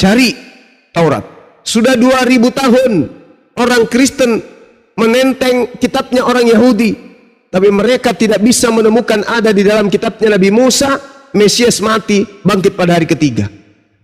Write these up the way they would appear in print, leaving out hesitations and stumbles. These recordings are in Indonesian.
cari Taurat. Sudah 2000 tahun orang Kristen menenteng kitabnya orang Yahudi, tapi mereka tidak bisa menemukan ada di dalam kitabnya Nabi Musa Mesias mati bangkit pada hari ketiga.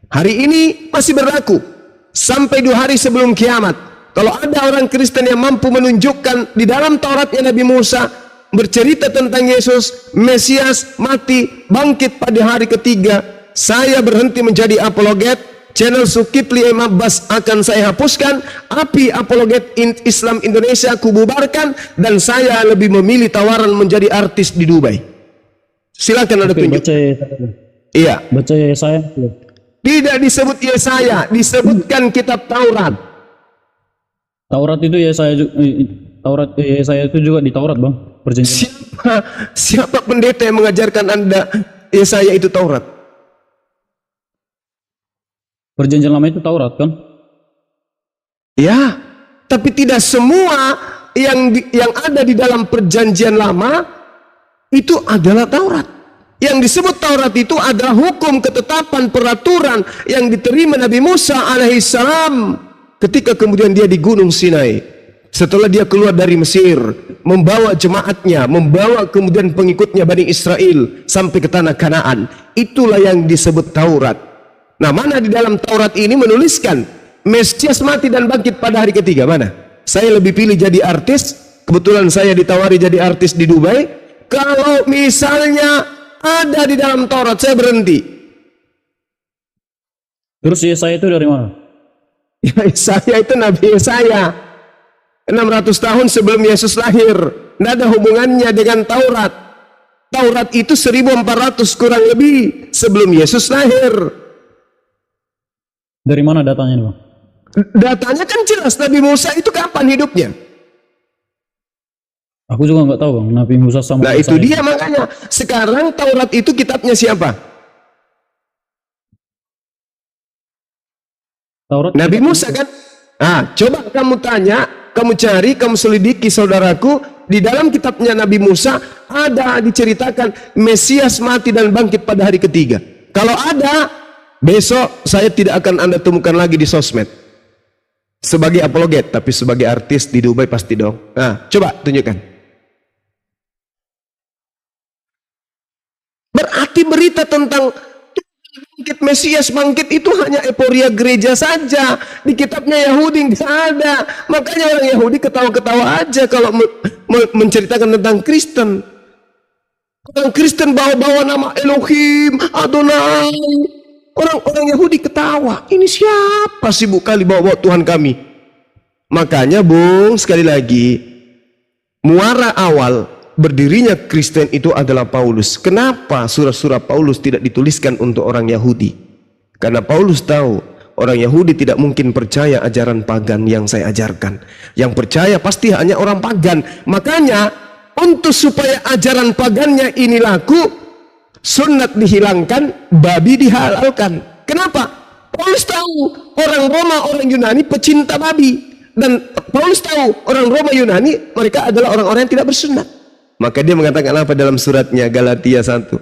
Hari ini masih berlaku sampai 2 hari sebelum kiamat. Kalau ada orang Kristen yang mampu menunjukkan di dalam Tauratnya Nabi Musa bercerita tentang Yesus Mesias mati bangkit pada hari ketiga, saya berhenti menjadi apologet. Channel Zulkifli M. Abbas akan saya hapuskan, api apologet Islam Indonesia kububarkan, dan saya lebih memilih tawaran menjadi artis di Dubai. Silakan ada tunjuk. Iya. Baca Yesaya. Tidak disebut Yesaya, disebutkan kitab Taurat. Taurat itu Yesaya, Taurat Yesaya itu juga di Taurat, Bang. Perjanjian. Siapa pendeta yang mengajarkan Anda Yesaya itu Taurat? Perjanjian lama itu Taurat kan? Ya, tapi tidak semua yang ada di dalam perjanjian lama itu adalah Taurat. Yang disebut Taurat itu adalah hukum, ketetapan, peraturan yang diterima Nabi Musa alaihissalam ketika kemudian dia di Gunung Sinai. Setelah dia keluar dari Mesir, membawa jemaatnya, membawa kemudian pengikutnya Bani Israel sampai ke tanah Kanaan. Itulah yang disebut Taurat. Nah, mana di dalam Taurat ini menuliskan Mesias mati dan bangkit pada hari ketiga? Mana? Saya lebih pilih jadi artis. Kebetulan saya ditawari jadi artis di Dubai. Kalau misalnya ada di dalam Taurat, saya berhenti. Terus Yesaya itu dari mana? Ya, Yesaya itu Nabi Yesaya 600 tahun sebelum Yesus lahir. Tidak ada hubungannya dengan Taurat. Taurat itu 1400 kurang lebih sebelum Yesus lahir. Dari mana datanya nih, Bang? Datanya kan jelas, Nabi Musa itu kapan hidupnya? Aku juga nggak tahu, Bang. Nabi Musa sama. Nah, itu dia makanya. Sekarang Taurat itu kitabnya siapa? Taurat Nabi Musa kan? Ah, coba kamu tanya, kamu cari, kamu selidiki saudaraku, di dalam kitabnya Nabi Musa ada diceritakan Mesias mati dan bangkit pada hari ketiga. Kalau ada, besok saya tidak akan Anda temukan lagi di sosmed sebagai apologet, tapi sebagai artis di Dubai pasti dong. Nah, coba tunjukkan. Berarti berita tentang bangkit Mesias bangkit itu hanya euforia gereja saja. Di kitabnya Yahudi nggak ada. Makanya orang Yahudi ketawa-ketawa aja kalau menceritakan tentang Kristen. Orang Kristen bawa-bawa nama Elohim, Adonai. Orang Yahudi ketawa. Ini siapa sibuk kali bawa-bawa Tuhan kami? Makanya Bung, sekali lagi, muara awal berdirinya Kristen itu adalah Paulus. Kenapa surah-surah Paulus tidak dituliskan untuk orang Yahudi? Karena Paulus tahu orang Yahudi tidak mungkin percaya ajaran pagan yang saya ajarkan. Yang percaya pasti hanya orang pagan. Makanya untuk supaya ajaran pagannya ini laku, sunat dihilangkan, babi dihalalkan. Kenapa? Paulus tahu orang Roma, orang Yunani pecinta babi. Dan Paulus tahu orang Roma, Yunani mereka adalah orang-orang yang tidak bersunat. Maka dia mengatakan apa dalam suratnya Galatia 1,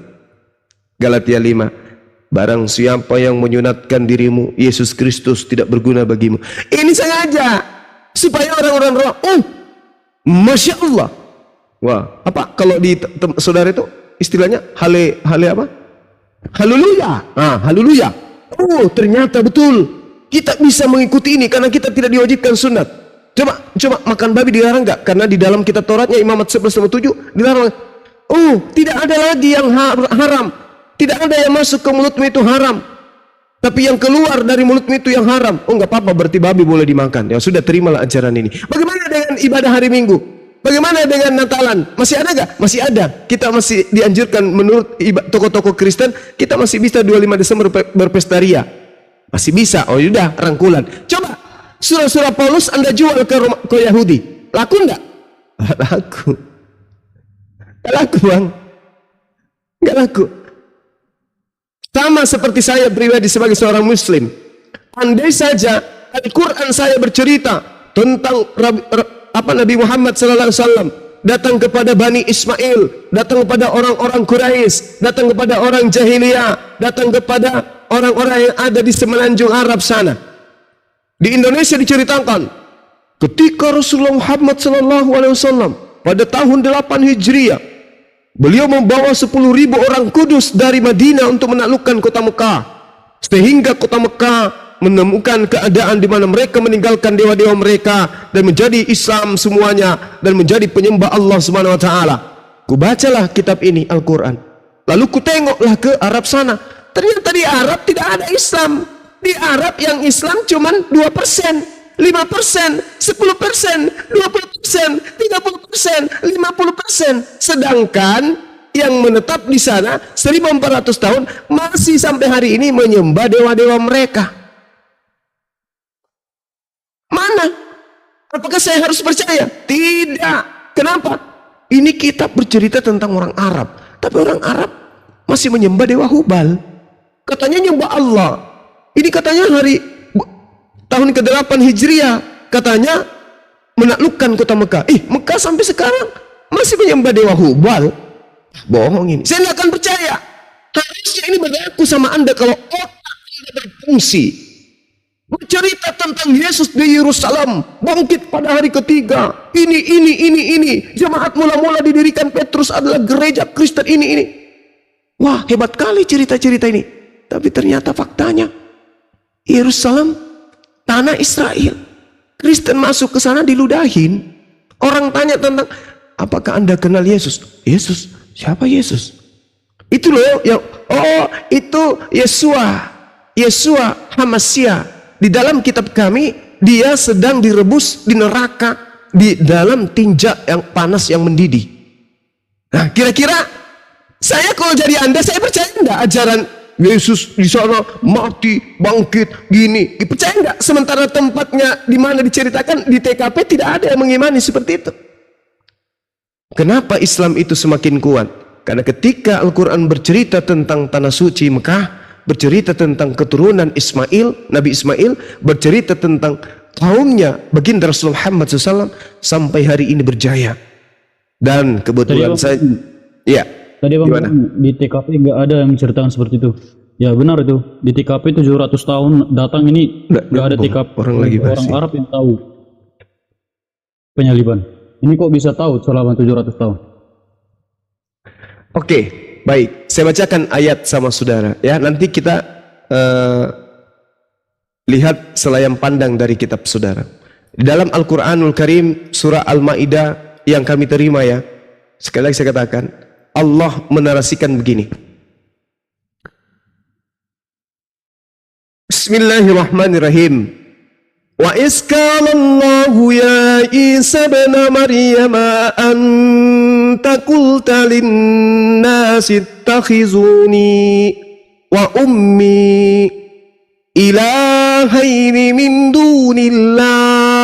Galatia 5, barang siapa yang menyunatkan dirimu, Yesus Kristus tidak berguna bagimu. Ini sengaja supaya orang-orang Roma, Masya Allah. Wah, apa kalau di saudara itu istilahnya hale apa? Haleluya. Ah, haleluya. Oh, ternyata betul. Kita bisa mengikuti ini karena kita tidak diwajibkan sunat. Coba makan babi dilarang enggak? Karena di dalam kitab Tauratnya Imamat 11:7 dilarang. Oh, tidak ada lagi yang haram. Tidak ada yang masuk ke mulutmu itu haram. Tapi yang keluar dari mulutmu itu yang haram. Oh, enggak apa-apa, berarti babi boleh dimakan. Ya sudah, terimalah ajaran ini. Bagaimana dengan ibadah hari Minggu? Bagaimana dengan Natalan? Masih ada gak? Masih ada. Kita masih dianjurkan menurut tokoh-tokoh Kristen, kita masih bisa 25 Desember berpesta ria. Masih bisa. Oh sudah, rangkulan. Coba surah-surah Paulus Anda jual ke Yahudi. Laku enggak? Laku. Enggak laku, Bang. Enggak laku. Sama seperti saya pribadi sebagai seorang Muslim. Andai saja Al-Quran saya bercerita tentang Nabi Muhammad SAW datang kepada Bani Ismail, datang kepada orang-orang Quraisy, datang kepada orang jahiliyah, datang kepada orang-orang yang ada di semenanjung Arab sana. Di Indonesia diceritakan ketika Rasulullah Muhammad SAW pada tahun 8 Hijriah, beliau membawa 10.000 orang kudus dari Madinah untuk menaklukkan kota Mekah, sehingga kota Mekah menemukan keadaan di mana mereka meninggalkan dewa-dewa mereka dan menjadi Islam semuanya dan menjadi penyembah Allah Subhanahu wa taala. Kubacalah kitab ini, Al-Qur'an. Lalu ku tengoklah ke Arab sana. Ternyata di Arab tidak ada Islam. Di Arab yang Islam cuman 2%, 5%, 10%, 20%, 30%, 50%. Sedangkan yang menetap di sana 1.400 tahun masih sampai hari ini menyembah dewa-dewa mereka. Mana? Apakah saya harus percaya? Tidak. Kenapa? Ini kitab bercerita tentang orang Arab, tapi orang Arab masih menyembah dewa Hubal. Katanya nyembah Allah. Ini katanya tahun ke-8 Hijriah, katanya menaklukkan kota Mekah. Mekah sampai sekarang masih menyembah dewa Hubal. Bohong ini. Saya tidak akan percaya. Harusnya ini berlaku sama Anda kalau otak Anda berfungsi. Bercerita tentang Yesus di Yerusalem, bangkit pada hari ketiga. Ini. Jemaat mula-mula didirikan Petrus adalah gereja Kristen ini. Wah, hebat kali cerita-cerita ini. Tapi ternyata faktanya Yerusalem, tanah Israel. Kristen masuk ke sana diludahin. Orang tanya tentang, apakah Anda kenal Yesus? Yesus? Siapa Yesus? Itu loh yang, itu Yesua Hamasya. Di dalam kitab kami, dia sedang direbus di neraka di dalam tinja yang panas yang mendidih. Nah, kira-kira saya kalau jadi Anda, saya percaya enggak ajaran Yesus di sana mati, bangkit, gini? Percaya enggak? Sementara tempatnya di mana diceritakan di TKP tidak ada yang mengimani seperti itu. Kenapa Islam itu semakin kuat? Karena ketika Al-Quran bercerita tentang tanah suci Mekah, bercerita tentang keturunan Ismail, Nabi Ismail, bercerita tentang kaumnya baginda Rasulullah Muhammad SAW, sampai hari ini berjaya. Dan kebetulan saya, ya. Tadi Bang, di TKP nggak ada yang menceritakan seperti itu. Ya benar itu. Di TKP 700 tahun datang ini nggak ada TKP. Orang Arab yang tahu penyaliban. Ini kok bisa tahu selama 700 tahun? Oke, baik. Saya bacakan ayat sama saudara. Ya, nanti kita lihat selayang pandang dari kitab saudara. Di dalam Al-Quranul Karim, surah Al-Ma'idah yang kami terima ya. Sekali lagi saya katakan, Allah menarasikan begini. Bismillahirrahmanirrahim. Wa isqalallahu ya Isa ibn Maryam anta qulta lin-nasi ittakhizuni wa ummi ilahaini min dunillah.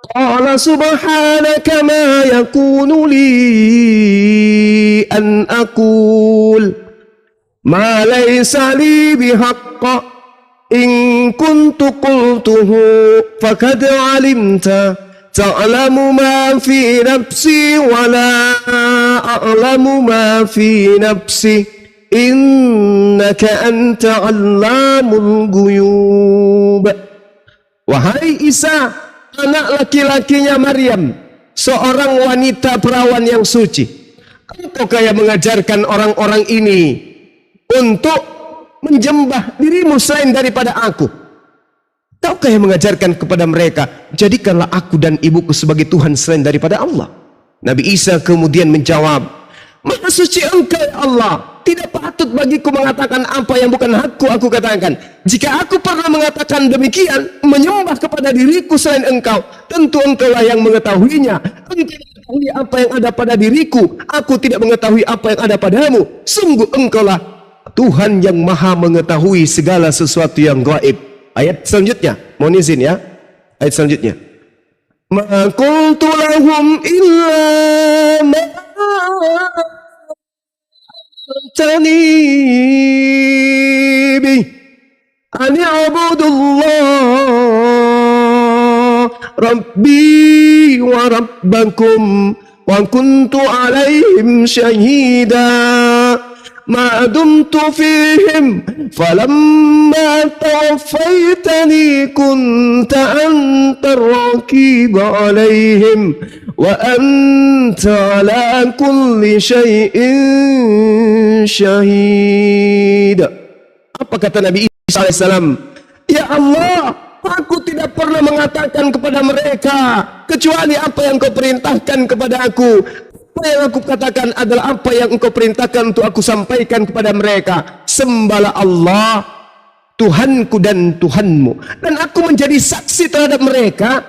Qala subhanaka ma yakunu li an aqul ma laysa li bihaqqa in kuntu qultuhu faqad alimta ta'lamu ma fi nafsi wa la a'lamu ma fi nafsi innaka anta 'allamul ghuyub. Wahai Isa, anak laki-lakinya Maryam, seorang wanita perawan yang suci, engkau yang mengajarkan orang-orang ini untuk menjembah dirimu selain daripada aku. Engkau yang mengajarkan kepada mereka, jadikanlah aku dan ibuku sebagai Tuhan selain daripada Allah. Nabi Isa kemudian menjawab, Maha suci engkau ya Allah, tidak patut bagiku mengatakan apa yang bukan hakku aku katakan. Jika aku pernah mengatakan demikian, menyembah kepada diriku selain engkau, tentu engkaulah yang mengetahuinya. Engkau mengetahui apa yang ada pada diriku, aku tidak mengetahui apa yang ada padamu. Sungguh engkaulah Tuhan yang maha mengetahui segala sesuatu yang gaib. Ayat selanjutnya, mohon izin ya. Ayat selanjutnya. Ma qultu lahum illa ma tanibi ani abudullah rabbi wa rabbakum wa kuntu alaihim syahida ما دمت فيهم فلما توفيتني كنت أنت الرقيب عليهم وأنت على كل شيء شهيد. Apa kata Nabi Isa alaihissalam? Ya Allah, aku tidak pernah mengatakan kepada mereka kecuali apa yang kau perintahkan kepada aku. Apa yang aku katakan adalah apa yang engkau perintahkan untuk aku sampaikan kepada mereka. Sembahlah Allah, Tuhanku dan Tuhanmu, dan aku menjadi saksi terhadap mereka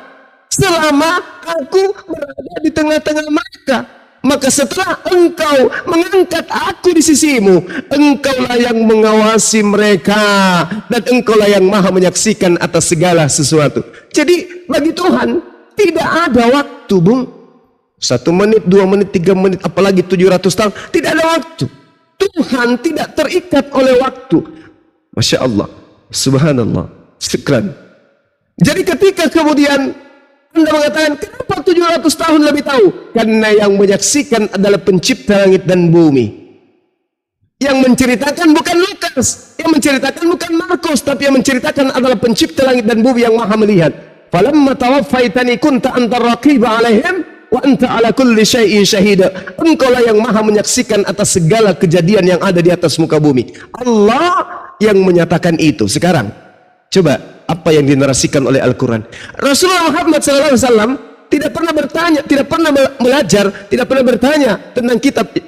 selama aku berada di tengah-tengah mereka. Maka setelah engkau mengangkat aku di sisimu, engkaulah yang mengawasi mereka, dan engkaulah yang maha menyaksikan atas segala sesuatu. Jadi bagi Tuhan tidak ada waktu, Bung. 1 menit, 2 menit, 3 menit, apalagi 700 tahun, tidak ada waktu. Tuhan tidak terikat oleh waktu. Masya Allah, subhanallah, syukran. Jadi ketika kemudian Anda mengatakan, kenapa 700 tahun lebih tahu? Karena yang menyaksikan adalah pencipta langit dan bumi. Yang menceritakan bukan Lukas, yang menceritakan bukan Markus, tapi yang menceritakan adalah pencipta langit dan bumi yang maha melihat. Falamma tawaffaitani kunta antar raqiba alaihim wa anta ala kulli syai'in syahida. Engkaulah yang maha menyaksikan atas segala kejadian yang ada di atas muka bumi. Allah yang menyatakan itu. Sekarang coba apa yang dinarasikan oleh Al-Quran. Rasulullah Muhammad SAW tidak pernah bertanya, tidak pernah belajar, tidak pernah bertanya tentang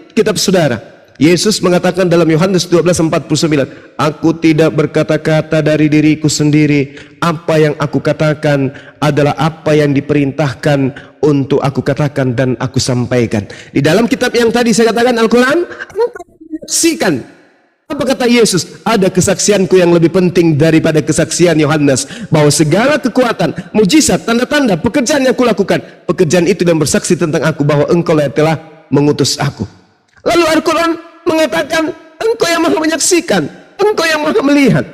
kitab saudara. Yesus mengatakan dalam Yohanes 12:49, aku tidak berkata-kata dari diriku sendiri. Apa yang aku katakan adalah apa yang diperintahkan untuk aku katakan dan aku sampaikan. Di dalam kitab yang tadi saya katakan Al-Quran, engkau menyaksikan. Apa kata Yesus? Ada kesaksianku yang lebih penting daripada kesaksian Yohanes, bahwa segala kekuatan, mujizat, tanda-tanda, pekerjaan yang kulakukan, pekerjaan itu dan bersaksi tentang aku bahwa engkau yang telah mengutus aku. Lalu Al-Quran mengatakan engkau yang maha menyaksikan, engkau yang maha melihat.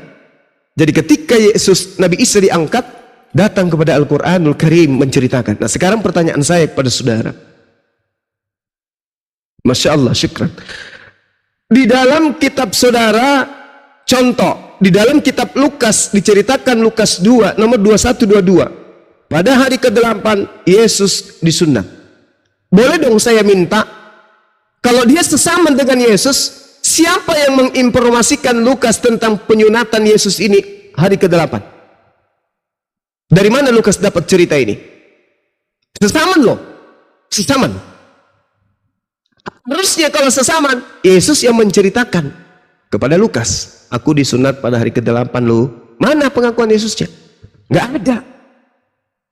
Jadi ketika Yesus, Nabi Isa diangkat, datang kepada Al-Quranul Karim menceritakan. Nah sekarang pertanyaan saya kepada saudara. Masya Allah, syukran. Di dalam kitab saudara, contoh, di dalam kitab Lukas diceritakan Lukas 2, nomor 2122. Pada hari ke-8 Yesus disunat. Boleh dong saya minta, kalau dia sesama dengan Yesus, siapa yang menginformasikan Lukas tentang penyunatan Yesus ini hari ke-8? Dari mana Lukas dapat cerita ini? Sesaman loh, sesaman. Harusnya kalau sesaman, Yesus yang menceritakan kepada Lukas, aku disunat pada hari ke-8 lu. Mana pengakuan Yesusnya? Nggak ada.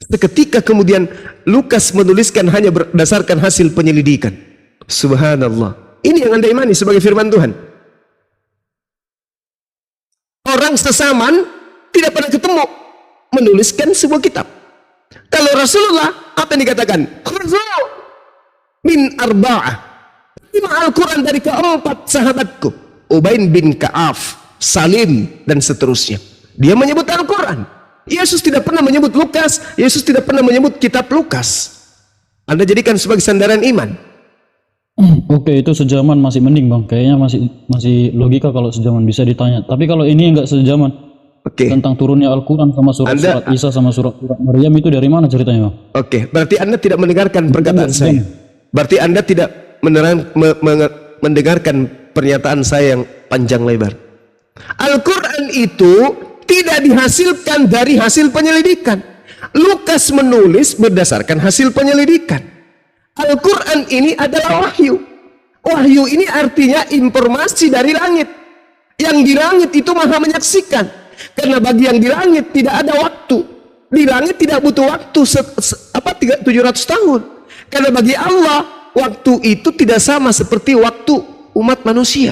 Seketika kemudian Lukas menuliskan hanya berdasarkan hasil penyelidikan. Subhanallah. Ini yang Anda imani sebagai firman Tuhan. Orang sesaman tidak pernah ketemu menuliskan sebuah kitab. Kalau Rasulullah, apa yang dikatakan? Khudhu min arba'ah. Al-Quran dari keempat sahabatku, Ubain bin Ka'af, Salim, dan seterusnya. Dia menyebut Al-Quran. Yesus tidak pernah menyebut Lukas. Yesus tidak pernah menyebut kitab Lukas. Anda jadikan sebagai sandaran iman. Oke, itu sejaman masih mending bang. Kayaknya masih logika kalau sejaman bisa ditanya. Tapi kalau ini enggak sejaman, tentang turunnya Al-Quran sama surat Isa sama surat Maryam, itu dari mana ceritanya bang? Oke, berarti Anda tidak mendengarkan perkataan saya. Berarti Anda tidak mendengarkan pernyataan saya yang panjang lebar. Al-Quran itu tidak dihasilkan dari hasil penyelidikan. Lukas menulis berdasarkan hasil penyelidikan. Al-Quran ini adalah wahyu. Wahyu ini artinya informasi dari langit. Yang di langit itu maha menyaksikan. Karena bagi yang di langit tidak ada waktu. Di langit tidak butuh waktu 700 tahun. Karena bagi Allah waktu itu tidak sama seperti waktu umat manusia.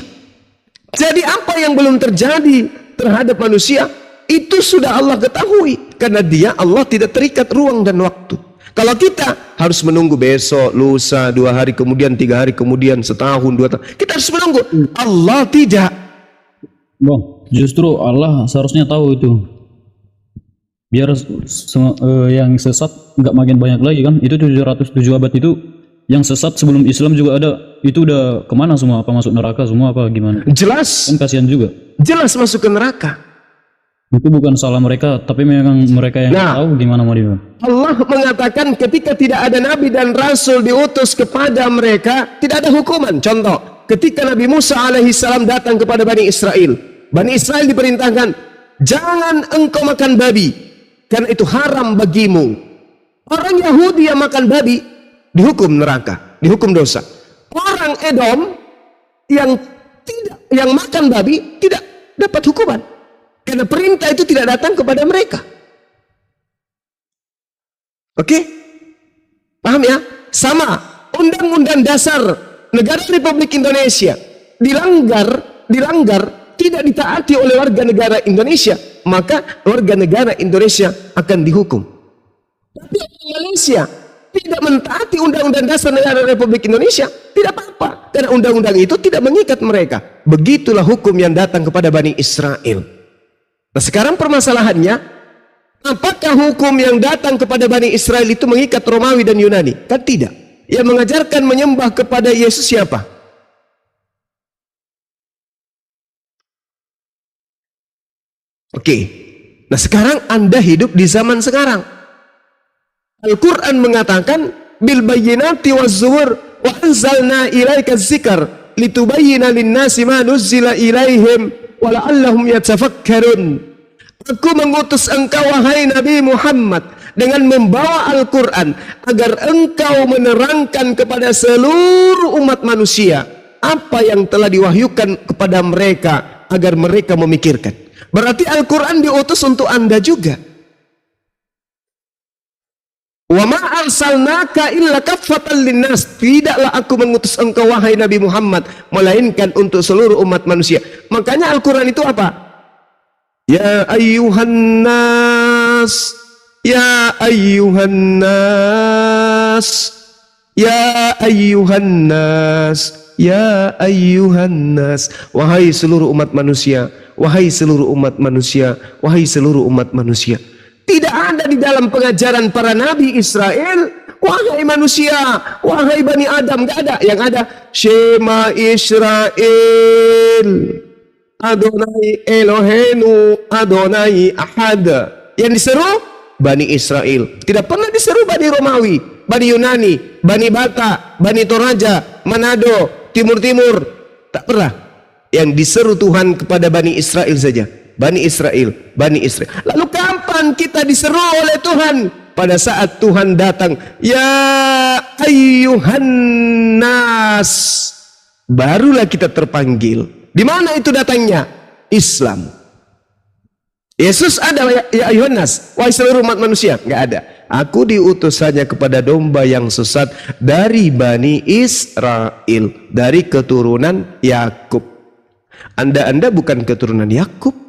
Jadi apa yang belum terjadi terhadap manusia itu sudah Allah ketahui, karena dia Allah tidak terikat ruang dan waktu. Kalau kita harus menunggu besok, lusa, 2 hari kemudian, 3 hari kemudian, setahun, 2 tahun, kita harus menunggu. Allah tidak. Bang, justru Allah seharusnya tahu itu. Biar yang sesat nggak makin banyak lagi kan. Itu 707 abad itu yang sesat sebelum Islam juga ada. Itu udah kemana semua? Apa masuk neraka semua apa gimana? Jelas. Kan kasihan juga. Jelas masuk ke neraka. Itu bukan salah mereka, tapi memang mereka yang tahu gimana mau dibangun. Allah mengatakan ketika tidak ada nabi dan rasul diutus kepada mereka, tidak ada hukuman. Contoh, ketika Nabi Musa alaihissalam datang kepada Bani Israel. Bani Israel diperintahkan, jangan engkau makan babi, karena itu haram bagimu. Orang Yahudi yang makan babi dihukum neraka, dihukum dosa. Orang Edom yang makan babi tidak dapat hukuman, karena perintah itu tidak datang kepada mereka. Oke? Paham ya? Sama, Undang-Undang Dasar Negara Republik Indonesia dilanggar, tidak ditaati oleh warga negara Indonesia, maka warga negara Indonesia akan dihukum. Tapi orang Malaysia tidak mentaati Undang-Undang Dasar Negara Republik Indonesia, tidak apa-apa, karena undang-undang itu tidak mengikat mereka. Begitulah hukum yang datang kepada Bani Israel. Nah, sekarang permasalahannya, apakah hukum yang datang kepada Bani Israel itu mengikat Romawi dan Yunani? Kan tidak. Yang mengajarkan menyembah kepada Yesus siapa? Oke. Nah, sekarang Anda hidup di zaman sekarang. Al-Quran mengatakan, bil bayyinati waz zubur wa anzalna ilaika dzikr litubayyana lin-nasi ma nuzzila ilaihim wa la'allahum yatafakkarun. Aku mengutus engkau wahai Nabi Muhammad dengan membawa Al-Quran agar engkau menerangkan kepada seluruh umat manusia apa yang telah diwahyukan kepada mereka agar mereka memikirkan. Berarti Al-Quran diutus untuk Anda juga. Wa ma arsalnaka illa kaffatan linnas. Tidaklah aku mengutus engkau wahai Nabi Muhammad melainkan untuk seluruh umat manusia. Makanya Al-Quran itu apa? Ya ayyuhan nas, ya ayyuhan nas, ya ayyuhan nas, ya ayyuhan nas. Wahai seluruh umat manusia, wahai seluruh umat manusia, wahai seluruh umat manusia. Tidak ada di dalam pengajaran para nabi Israel, wahai manusia, wahai Bani Adam, enggak ada. Yang ada, Shema Israel, Adonai Elohenu, Adonai Ahad. Yang diseru Bani Israel. Tidak pernah diseru Bani Romawi, Bani Yunani, Bani Bata, Bani Toraja, Manado, Timur-Timur. Tak pernah. Yang diseru Tuhan kepada Bani Israel saja. Bani Israel, Bani Israel. Lalu kapan kita diseru oleh Tuhan? Pada saat Tuhan datang, ya ayyuhan nas, barulah kita terpanggil. Di mana itu datangnya? Islam. Yesus ada ya ayyuhan nas, wahai seluruh umat manusia? Enggak ada. Aku diutus hanya kepada domba yang sesat dari Bani Israel, dari keturunan Yakub. Anda bukan keturunan Yakub.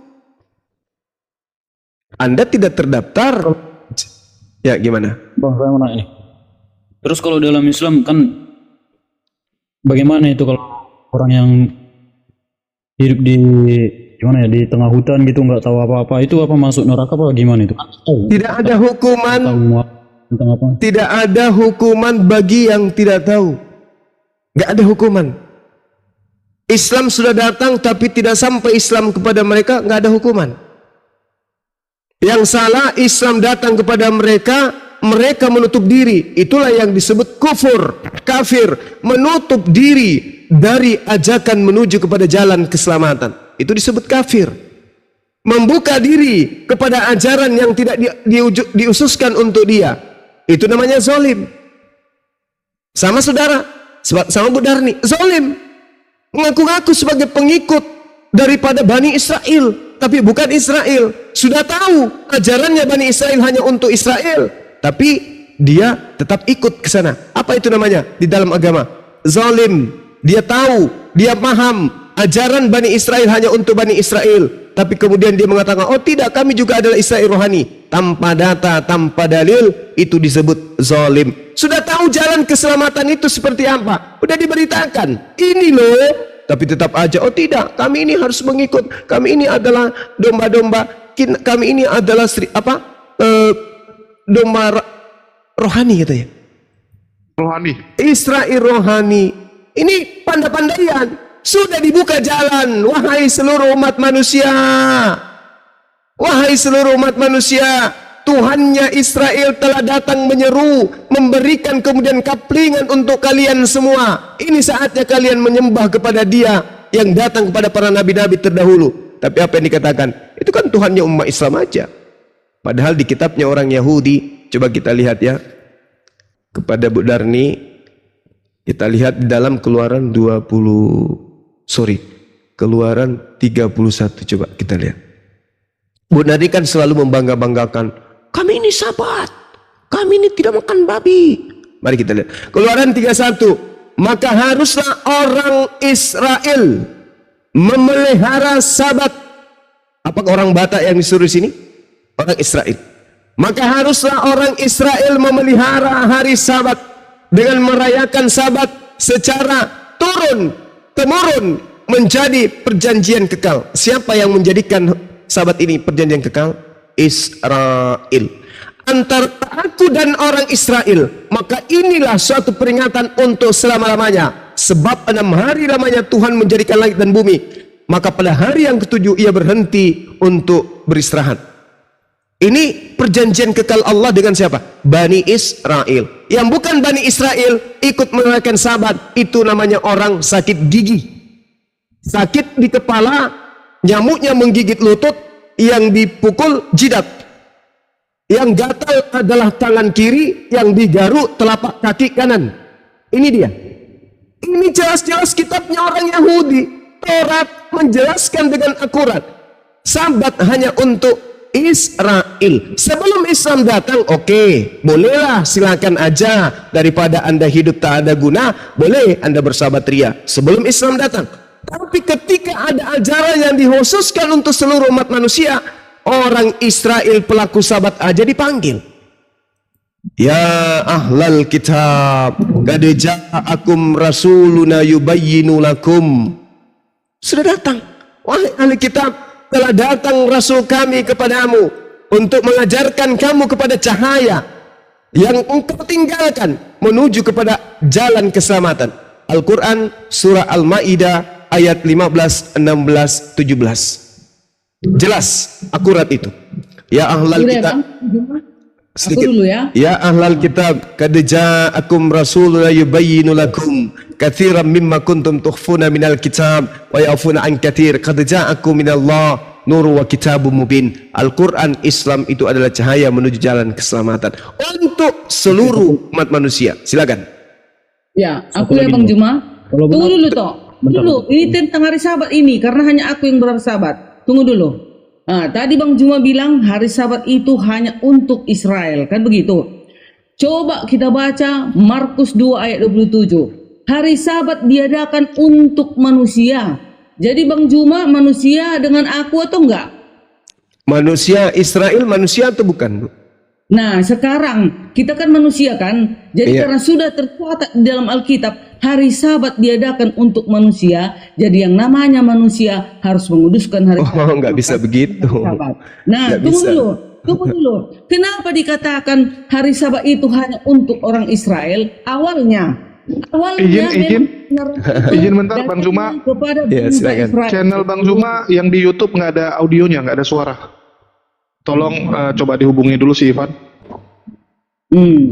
Anda tidak terdaftar. Ya gimana? Bang, saya mau nanya nih. Terus kalau dalam Islam kan bagaimana itu kalau orang yang hidup di gimana ya, di tengah hutan gitu, nggak tahu apa-apa, itu apa masuk neraka apa gimana itu? Tidak ada hukuman. Tentang apa? Tidak ada hukuman bagi yang tidak tahu. Nggak ada hukuman. Islam sudah datang tapi tidak sampai Islam kepada mereka, nggak ada hukuman. Yang salah, Islam datang kepada mereka, mereka menutup diri. Itulah yang disebut kufur, kafir, menutup diri dari ajakan menuju kepada jalan keselamatan. Itu disebut kafir. Membuka diri kepada ajaran yang tidak diususkan untuk dia. Itu namanya zalim. Sama saudara, sama Bu Darni, zalim. Mengaku-ngaku sebagai pengikut daripada Bani Israel, tapi bukan Israel. Sudah tahu ajarannya Bani Israel hanya untuk Israel, tapi dia tetap ikut ke sana. Apa itu namanya di dalam agama? Zalim. Dia tahu, dia paham ajaran Bani Israel hanya untuk Bani Israel, tapi kemudian dia mengatakan, oh tidak, kami juga adalah Israel rohani. Tanpa data, tanpa dalil, itu disebut zalim. Sudah tahu jalan keselamatan itu seperti apa, udah diberitakan, ini loh, tapi tetap aja, oh tidak, kami ini harus mengikut, kami ini adalah domba-domba, kami ini adalah domba rohani katanya. rohani. Israel rohani. Ini pandai-pandaian. Sudah dibuka jalan. Wahai seluruh umat manusia. Wahai seluruh umat manusia. Tuhannya Israel telah datang menyeru. Memberikan kemudian kaplingan untuk kalian semua. Ini saatnya kalian menyembah kepada Dia yang datang kepada para nabi-nabi terdahulu. Tapi apa yang dikatakan? Itu kan Tuhannya umat Islam aja. Padahal di kitabnya orang Yahudi, coba kita lihat ya. Kepada Bu Darni, kita lihat di dalam Keluaran 31, coba kita lihat. Bu Darni kan selalu membangga-banggakan, kami ini sahabat, kami ini tidak makan babi. Mari kita lihat. Keluaran 31. Maka haruslah orang Israel memelihara Sabat. Apakah orang Batak yang disuruh sini? Orang Israel. Maka haruslah orang Israel memelihara hari Sabat dengan merayakan Sabat secara turun-temurun menjadi perjanjian kekal. Siapa yang menjadikan Sabat ini perjanjian kekal? Israel. Antara aku dan orang Israel, maka inilah suatu peringatan untuk selama-lamanya. Sebab 6 hari lamanya Tuhan menjadikan langit dan bumi, maka pada hari yang ke-7 ia berhenti untuk beristirahat. Ini perjanjian kekal Allah dengan siapa? Bani Israel. Yang bukan Bani Israel ikut merayakan Sabat, itu namanya orang sakit gigi, sakit di kepala, nyamuknya menggigit lutut, yang dipukul jidat, yang gatal adalah tangan kiri, yang digaruk telapak kaki kanan. Ini dia. Ini jelas-jelas kitabnya orang Yahudi. Taurat menjelaskan dengan akurat. Sabat hanya untuk Israel. Sebelum Islam datang, oke, bolehlah, silakan aja. Daripada Anda hidup tak ada guna, boleh Anda bersabat ria. Sebelum Islam datang. Tapi ketika ada ajaran yang dikhususkan untuk seluruh umat manusia, orang Israel pelaku Sabat aja dipanggil. Ya ahlal kitab, qad ja'akum rasuluna yubayyinu lakum. Sudah datang. Wahai ahli kitab, telah datang rasul kami kepadamu untuk mengajarkan kamu kepada cahaya yang engkau tinggalkan menuju kepada jalan keselamatan. Al-Quran surah Al-Ma'idah ayat 15, 16, 17. Jelas, akurat itu. Ya ahlal kitab. Sedikit. Dulu ya. Ya ahlal kitab, qad ja'akum rasuluna yubayyinu lakum katsiran mimma kuntum tukhfuna minal kitab wa ya'funa an katsir. Qad ja'akum minallah nur wa kitabum mubin. Al-Quran Islam itu adalah cahaya menuju jalan keselamatan untuk seluruh umat manusia. Silakan. Ya, aku ya Bang Juma. Tunggu dulu toh. Dulu, ini tentang hari Sabat ini karena hanya aku yang bersabat. Tunggu dulu. Nah, tadi Bang Juma bilang hari Sabat itu hanya untuk Israel, kan begitu? Coba kita baca Markus 2 ayat 27. Hari Sabat diadakan untuk manusia. Jadi Bang Juma manusia dengan aku atau enggak? Manusia Israel manusia atau bukan? Nah, sekarang kita kan manusia kan? Jadi karena sudah tercatat di dalam Alkitab, hari Sabat diadakan untuk manusia, jadi yang namanya manusia harus menguduskan hari Sabat. Oh, nggak bisa begitu. Nah, tunggu dulu. Kenapa dikatakan hari Sabat itu hanya untuk orang Israel? Awalnya izin bentar Bang Juma. Ya, silakan. Channel Bang Juma yang di YouTube nggak ada audionya, nggak ada suara. Tolong coba dihubungi dulu si Ivan.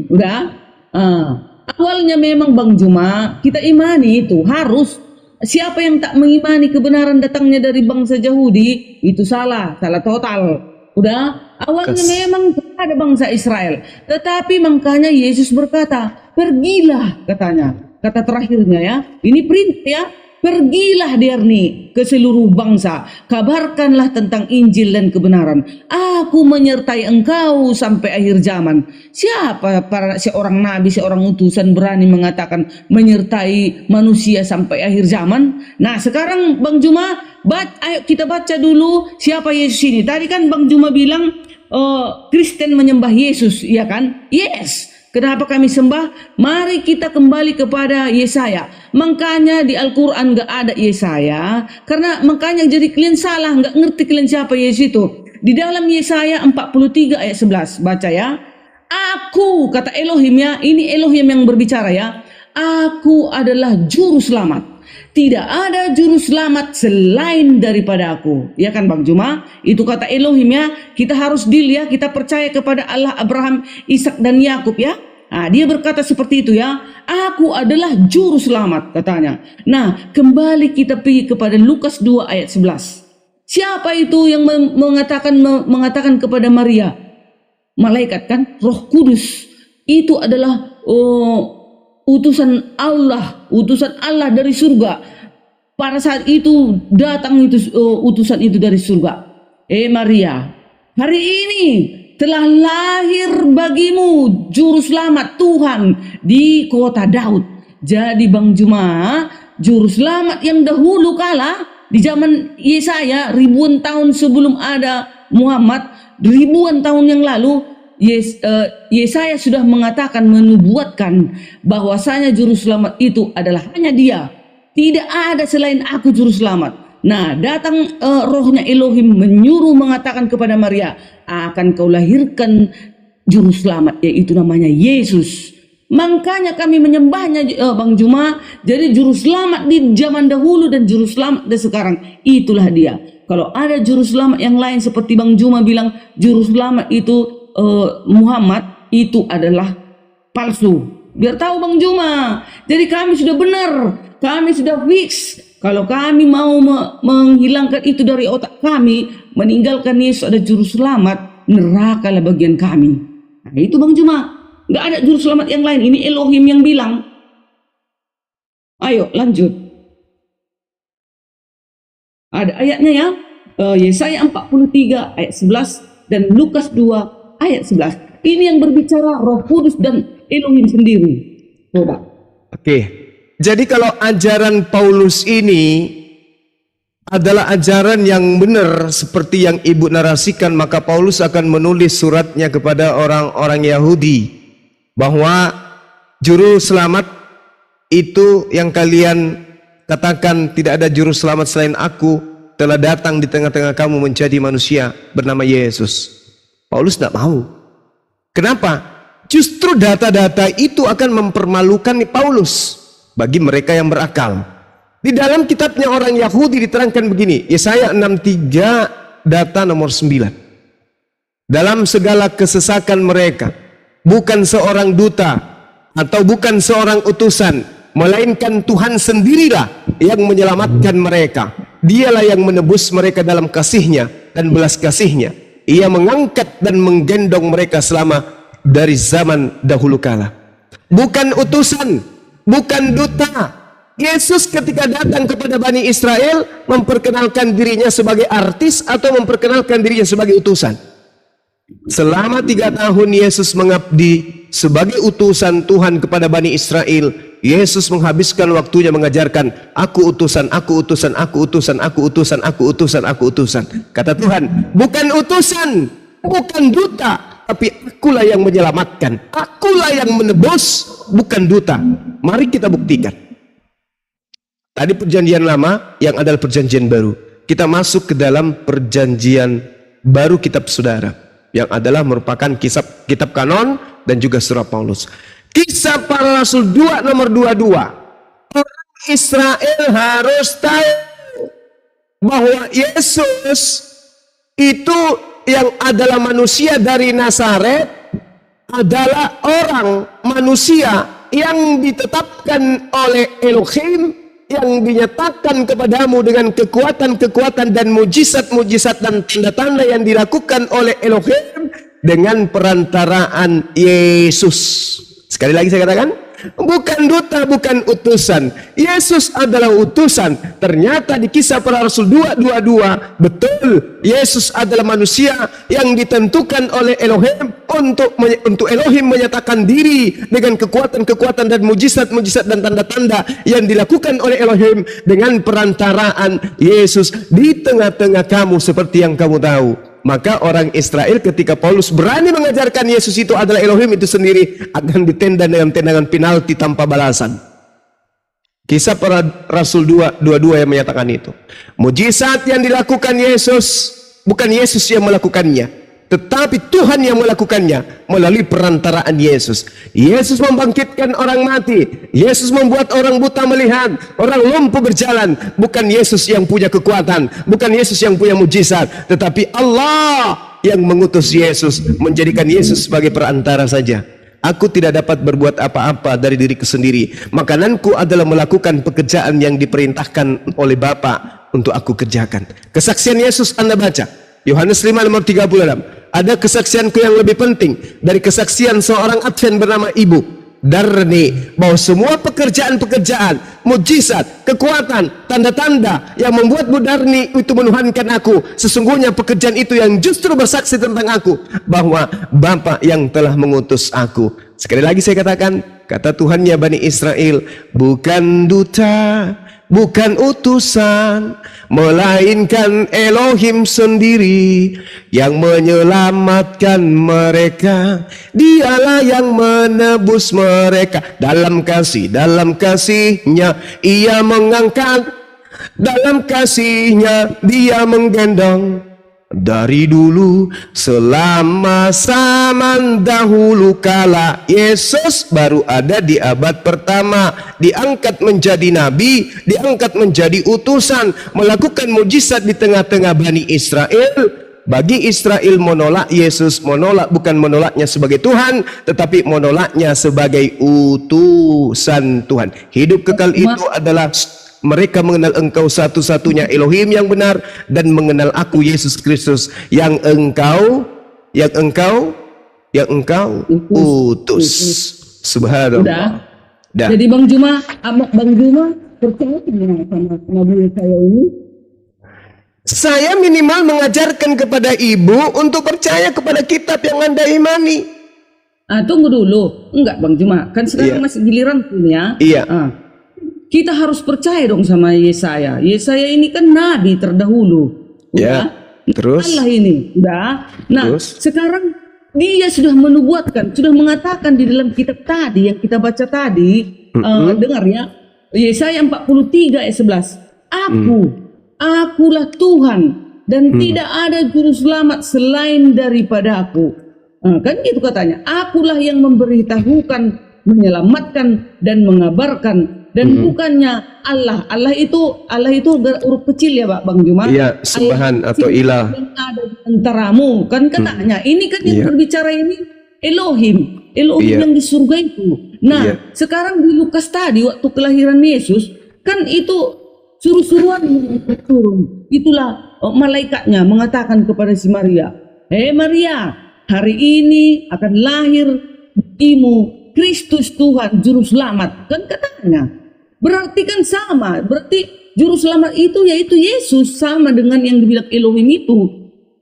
Udah. Awalnya memang Bang Juma kita imani itu harus. Siapa yang tak mengimani kebenaran datangnya dari bangsa Yahudi itu salah total. Udah. Awalnya memang ada bangsa Israel. Tetapi makanya Yesus berkata, pergilah katanya. Kata terakhirnya ya. Ini perintah ya. Pergilah Derni ke seluruh bangsa, kabarkanlah tentang Injil dan kebenaran. Aku menyertai engkau sampai akhir zaman. Siapa seorang nabi, seorang utusan berani mengatakan menyertai manusia sampai akhir zaman? Nah sekarang Bang Juma, ayo kita baca dulu siapa Yesus ini. Tadi kan Bang Juma bilang Kristen menyembah Yesus, iya kan? Yes. Kenapa kami sembah? Mari kita kembali kepada Yesaya. Makanya di Al-Quran gak ada Yesaya. Karena makanya jadi kalian salah. Gak ngerti kalian siapa Yesus itu. Di dalam Yesaya 43 ayat 11. Baca ya. Aku, kata Elohim ya, ini Elohim yang berbicara ya. Aku adalah juru selamat. Tidak ada juru selamat selain daripada aku. Ya kan Bang Juma? Itu kata Elohim ya. Kita harus deal ya. Kita percaya kepada Allah Abraham, Ishak dan Yakub ya. Nah, dia berkata seperti itu ya. Aku adalah juru selamat katanya. Nah, kembali kita pergi kepada Lukas 2 ayat 11. Siapa itu yang mengatakan kepada Maria? Malaikat kan? Roh Kudus. Itu adalah utusan Allah dari surga. Pada saat itu datang itu utusan itu dari surga. Maria, hari ini telah lahir bagimu juru selamat Tuhan di kota Daud. Jadi Bang Juma, juru selamat yang dahulu kala di zaman Yesaya, ribuan tahun sebelum ada Muhammad, ribuan tahun yang lalu, Yesaya sudah mengatakan, menubuatkan bahwasanya juru selamat itu adalah hanya dia. Tidak ada selain aku juru selamat. Nah, datang rohnya Elohim menyuruh mengatakan kepada Maria, akan kau lahirkan juru selamat, yaitu namanya Yesus. Makanya kami menyembahnya Bang Juma. Jadi juru selamat di zaman dahulu dan juru selamat di sekarang, itulah dia. Kalau ada juru selamat yang lain seperti Bang Juma bilang juru selamat itu Muhammad, itu adalah palsu. Biar tahu Bang Juma. Jadi kami sudah benar, kami sudah fix. Kalau kami mau menghilangkan itu dari otak kami, meninggalkan Yesus ada juru selamat, nerakalah bagian kami. Nah, itu Bang Juma. Nggak ada juru selamat yang lain. Ini Elohim yang bilang. Ayo lanjut. Ada ayatnya ya. Yesaya 43 ayat 11 dan Lukas 2 ayat 11. Ini yang berbicara Roh Kudus dan Elohim sendiri. Coba. Oke. Jadi kalau ajaran Paulus ini adalah ajaran yang benar seperti yang Ibu narasikan, maka Paulus akan menulis suratnya kepada orang-orang Yahudi bahwa juru selamat itu yang kalian katakan tidak ada juru selamat selain aku telah datang di tengah-tengah kamu menjadi manusia bernama Yesus. Paulus tidak mau. Kenapa? Justru data-data itu akan mempermalukan Paulus bagi mereka yang berakal. Di dalam kitabnya orang Yahudi diterangkan begini, Yesaya 63 data nomor 9. Dalam segala kesesakan mereka, bukan seorang duta atau bukan seorang utusan, melainkan Tuhan sendirilah yang menyelamatkan mereka. Dialah yang menebus mereka dalam kasih-Nya dan belas kasih-Nya. Ia mengangkat dan menggendong mereka selama dari zaman dahulu kala. Bukan utusan, bukan duta. Yesus ketika datang kepada Bani Israel memperkenalkan dirinya sebagai artis atau memperkenalkan dirinya sebagai utusan. Selama 3 tahun Yesus mengabdi sebagai utusan Tuhan kepada Bani Israel. Yesus menghabiskan waktunya mengajarkan, aku utusan, aku utusan, aku utusan, aku utusan, aku utusan, aku utusan. Kata Tuhan, bukan utusan, bukan duta, tapi akulah yang menyelamatkan, akulah yang menebus, bukan duta. Mari kita buktikan. Tadi perjanjian lama yang adalah perjanjian baru. Kita masuk ke dalam perjanjian baru kitab saudara, yang adalah merupakan kitab kanon dan juga surah Paulus. Kisah Para Rasul 2 nomor 22. Orang Israel harus tahu bahwa Yesus itu yang adalah manusia dari Nazaret adalah orang manusia yang ditetapkan oleh Elohim, yang dinyatakan kepadamu dengan kekuatan-kekuatan dan mujizat-mujizat dan tanda-tanda yang dilakukan oleh Elohim dengan perantaraan Yesus. Sekali lagi saya katakan, bukan duta, bukan utusan. Yesus adalah utusan. Ternyata di Kisah Para Rasul 2:22, betul, Yesus adalah manusia yang ditentukan oleh Elohim untuk Elohim menyatakan diri dengan kekuatan-kekuatan dan mujizat-mujizat dan tanda-tanda yang dilakukan oleh Elohim dengan perantaraan Yesus di tengah-tengah kamu seperti yang kamu tahu. Maka orang Israel ketika Paulus berani mengajarkan Yesus itu adalah Elohim itu sendiri akan ditendang dengan tendangan penalti tanpa balasan. Kisah Para Rasul 2:22 yang menyatakan itu. Mujizat yang dilakukan Yesus bukan Yesus yang melakukannya, tetapi Tuhan yang melakukannya melalui perantaraan Yesus. Yesus membangkitkan orang mati, Yesus membuat orang buta melihat, orang lumpuh berjalan. Bukan Yesus yang punya kekuatan, bukan Yesus yang punya mujizat, tetapi Allah yang mengutus Yesus, menjadikan Yesus sebagai perantara saja. Aku tidak dapat berbuat apa-apa dari diriku sendiri. Makananku adalah melakukan pekerjaan yang diperintahkan oleh Bapa untuk aku kerjakan. Kesaksian Yesus Anda baca Yohanes 5 nomor 36. Ada kesaksianku yang lebih penting dari kesaksian seorang Advent bernama Ibu Darni, bahwa semua pekerjaan-pekerjaan, mujizat, kekuatan, tanda-tanda yang membuat Bu Darni itu menuhankan aku, sesungguhnya pekerjaan itu yang justru bersaksi tentang aku, bahwa Bapa yang telah mengutus aku. Sekali lagi saya katakan, kata Tuhannya Bani Israel, bukan duta, bukan utusan, melainkan Elohim sendiri yang menyelamatkan mereka. Dialah yang menebus mereka. Dalam kasihnya Ia mengangkat, dalam kasihnya Dia menggendong. Dari dulu selama zaman dahulu kala, Yesus baru ada di abad pertama, diangkat menjadi nabi, diangkat menjadi utusan, melakukan mujizat di tengah-tengah Bani Israel. Bagi Israel menolak Yesus, menolak bukan menolaknya sebagai Tuhan, tetapi menolaknya sebagai utusan Tuhan. Hidup kekal itu adalah mereka mengenal Engkau satu-satunya Elohim yang benar, dan mengenal aku Yesus Kristus yang engkau utus. Subhanallah. Dah. Jadi Bang Juma percaya sama Nabi saya ini? Saya minimal mengajarkan kepada ibu untuk percaya kepada kitab yang Anda imani. Tunggu dulu. Enggak Bang Juma, kan sekarang masih giliran punya. Iya. Kita harus percaya dong sama Yesaya. Yesaya ini kan nabi terdahulu. Udah. Terus Allah ini. Udah. Nah, terus? Sekarang dia sudah menubuatkan, sudah mengatakan di dalam kitab tadi yang kita baca tadi, dengar ya. Yesaya 43 ayat 11. Akulah Tuhan dan tidak ada juru selamat selain daripada aku. Kan gitu katanya. Akulah yang memberitahukan, menyelamatkan dan mengabarkan. Dan bukannya Allah. Allah itu huruf kecil ya Pak Bang Juma. Iya, sembahan atau ilah. Yang ada di antaramu. Kan katanya. Ini kan yang berbicara ini Elohim. Yang di surga itu. Nah, sekarang di Lukas tadi waktu kelahiran Yesus, kan itu suruh-suruhan yang turun. Itulah malaikatnya mengatakan kepada si Maria, "Hei Maria, hari ini akan lahir bagimu Kristus Tuhan juru selamat." Kan katanya. Berarti kan sama, berarti juru selamat itu yaitu Yesus, sama dengan yang dibilang Elohim itu.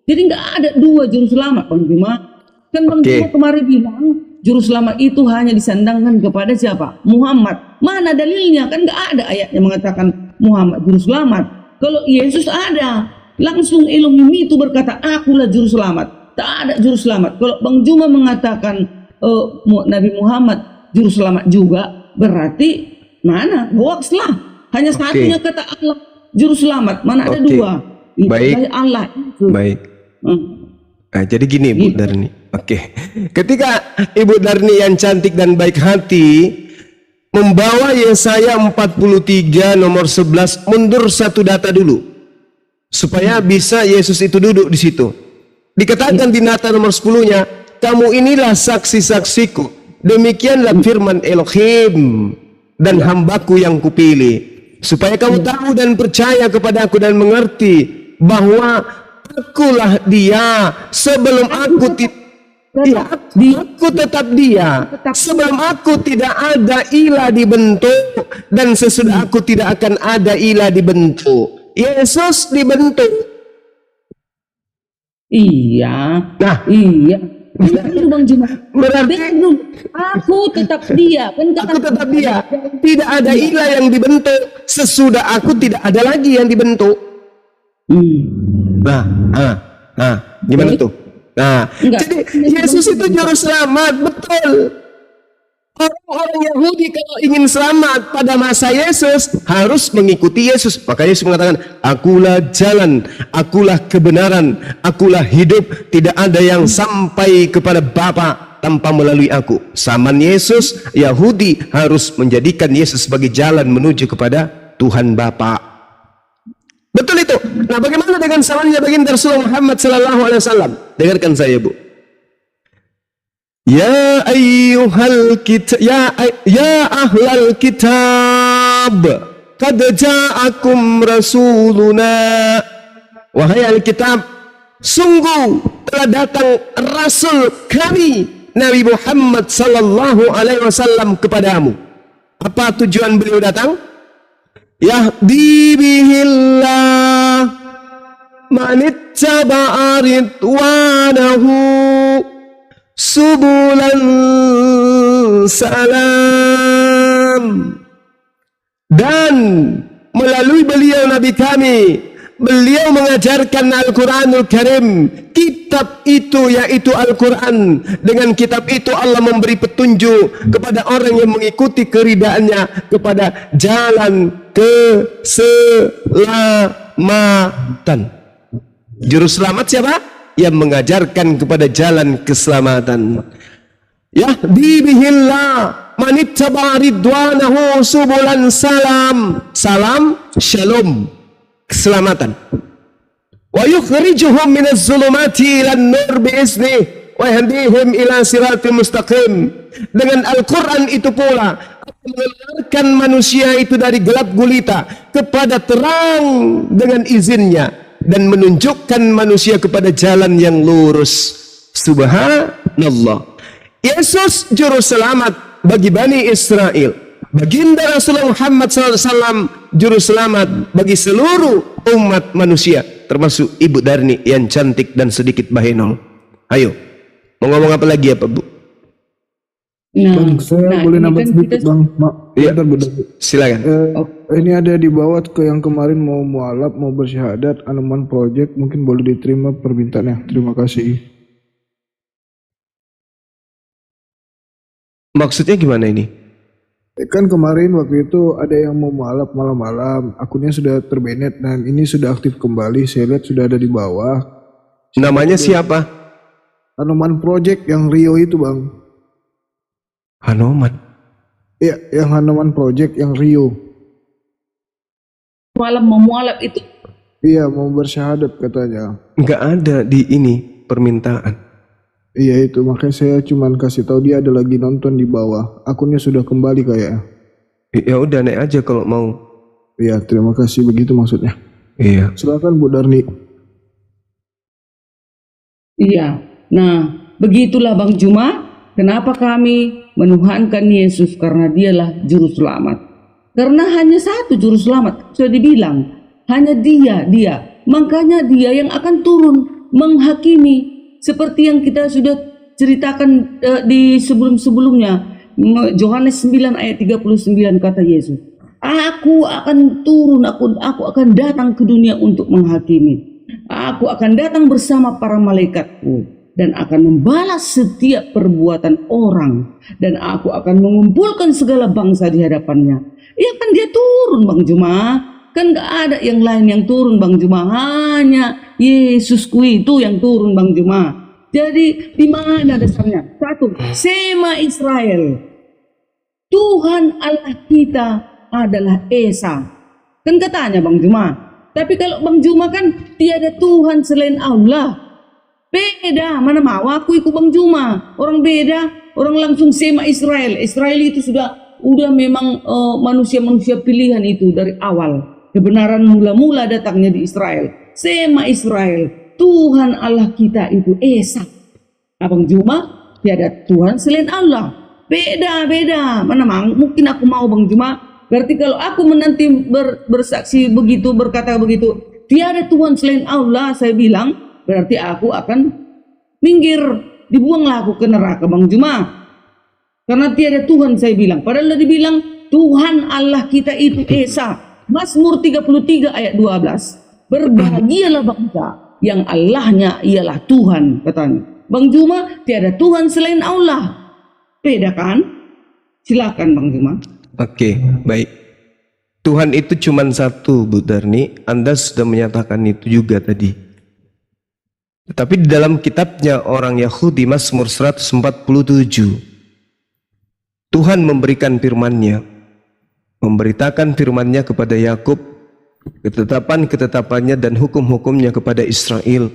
Jadi nggak ada dua juru selamat Bang Juma. Kan Bang Juma kemarin bilang juru selamat itu hanya disandangkan kepada siapa? Muhammad. Mana dalilnya? Kan nggak ada ayatnya mengatakan Muhammad juru selamat. Kalau Yesus ada, langsung Elohim itu berkata, akulah juru selamat. Tak ada juru selamat. Kalau Bang Juma mengatakan Nabi Muhammad juru selamat juga, berarti mana? Hoax lah. Hanya satunya kata Allah juru selamat. Mana ada dua? Baik. Allah. Baik. Nah, jadi gini Bu Darni. Ketika Ibu Darni yang cantik dan baik hati membawa Yesaya 43 nomor 11 mundur satu data dulu supaya bisa Yesus itu duduk di situ. Dikatakan di data nomor 10-nya, kamu inilah saksi-saksiku. Demikianlah firman Elohim dan hambaku yang kupilih, supaya kamu tahu dan percaya kepadaku dan mengerti bahwa akulah dia sebelum aku tetap dia, sebelum aku tidak ada ilah dibentuk, dan sesudah aku tidak akan ada ilah dibentuk. Yesus dibentuk. Iya. Nah, iya. Bang Juma. Berarti aku tetap dia. Kan aku tetap dia. Tidak ada ilah yang dibentuk. Sesudah aku tidak ada lagi yang dibentuk. Gimana tuh? Nah, jadi Yesus itu juru selamat, betul. Orang-orang Yahudi kalau ingin selamat pada masa Yesus harus mengikuti Yesus. Maka Yesus mengatakan, akulah jalan, akulah kebenaran, akulah hidup. Tidak ada yang sampai kepada Bapa tanpa melalui aku. Zaman Yesus, Yahudi harus menjadikan Yesus sebagai jalan menuju kepada Tuhan Bapa. Betul itu. Nah, bagaimana dengan salamnya baginda Rasulullah Muhammad sallallahu alaihi wasallam? Dengarkan saya, Bu. Ya ayyuhal kitab, ya ahlal kitab, qad ja'akum rasuluna. Wahai Alkitab, sungguh telah datang Rasul kami Nabi Muhammad sallallahu alaihi wasallam kepadamu. Apa tujuan beliau datang? Yahdi bihillah man ittaba'a ridwanahu subulan salam. Dan melalui beliau Nabi kami, beliau mengajarkan Al-Quranul Karim. Kitab itu yaitu Al-Quran. Dengan kitab itu Allah memberi petunjuk kepada orang yang mengikuti keridaannya kepada jalan keselamatan. Juru selamat siapa? Yang mengajarkan kepada jalan keselamatan. Yahdi bihillah man ittaba'a ridwanahu subulan salam. Salam, shalom, keselamatan. Wa yukhrijuhum minaz zulumati ilan nur biiznih wa yahdihim ila siratil mustaqim. Dengan Al-Quran itu pula mengeluarkan manusia itu dari gelap gulita kepada terang dengan izinnya, dan menunjukkan manusia kepada jalan yang lurus. Subhanallah. Yesus juru selamat bagi Bani Israel. Baginda Rasulullah Muhammad SAW juru selamat bagi seluruh umat manusia, termasuk Ibu Darni yang cantik dan sedikit bahenol. Ayo, mau ngomong apa lagi apa, Bu? Bang, saya boleh nambah sedikit, Bang. Iya, silakan. Ini ada di bawah ke yang kemarin mau mualaf, mau bersyahadat, Anoman Project, mungkin boleh diterima permintaannya. Terima kasih. Maksudnya gimana ini? Kan kemarin waktu itu ada yang mau mualaf malam-malam, akunnya sudah terbanet dan ini sudah aktif kembali. Saya lihat sudah ada di bawah. Namanya siapa? Anoman Project yang Rio itu, Bang. Hanoman. Iya, yang Hanoman Project yang Rio. Malam memualaf itu. Iya, mau bersyahadat katanya. Nggak ada di ini permintaan. Iya itu, makanya saya cuman kasih tahu dia ada lagi nonton di bawah. Akunnya sudah kembali kayaknya. Ya udah, naik aja kalau mau. Iya, terima kasih, begitu maksudnya. Iya. Silakan Bu Darni. Iya. Nah, begitulah Bang Juma. Kenapa kami menuhankan Yesus? Karena dialah juru selamat. Karena hanya satu juru selamat. Sudah dibilang, hanya dia. Makanya dia yang akan turun menghakimi. Seperti yang kita sudah ceritakan di sebelum-sebelumnya. Yohanes 9 ayat 39 kata Yesus, aku akan turun, aku akan datang ke dunia untuk menghakimi. Aku akan datang bersama para malaikatku dan akan membalas setiap perbuatan orang, dan aku akan mengumpulkan segala bangsa di hadapannya. Ya kan dia turun, Bang Juma. Kan gak ada yang lain yang turun, Bang Juma. Hanya Yesusku itu yang turun, Bang Juma. Jadi di mana dasarnya? Satu, Sema Israel. Tuhan Allah kita adalah Esa. Kan katanya Bang Juma. Tapi kalau Bang Juma kan tiada Tuhan selain Allah. Beda, mana mau aku ikut Bang Juma. Orang beda, orang langsung Sema Israel. Israel itu udah memang manusia-manusia pilihan itu dari awal. Kebenaran mula-mula datangnya di Israel. Sema Israel, Tuhan Allah kita itu Esa. Bang Juma, tiada Tuhan selain Allah. Beda. Mana mau, mungkin aku mau Bang Juma. Berarti kalau aku nanti bersaksi begitu, berkata begitu, tiada Tuhan selain Allah, saya bilang, berarti aku akan minggir, dibuanglah aku ke neraka Bang Juma. Karena tiada Tuhan, saya bilang. Padahal dibilang Tuhan Allah kita itu Esa. Mazmur 33 ayat 12. Berbahagialah bangsa yang Allahnya ialah Tuhan, katanya. Bang Juma, tiada Tuhan selain Allah. Beda kan? Silakan Bang Juma. Oke, baik. Tuhan itu cuma satu, Bu Darni. Anda sudah menyatakan itu juga tadi. Tetapi di dalam kitabnya orang Yahudi Mazmur 147, Tuhan memberikan firman-Nya, memberitakan firman-Nya kepada Yakub, ketetapan-ketetapannya dan hukum-hukumnya kepada Israel.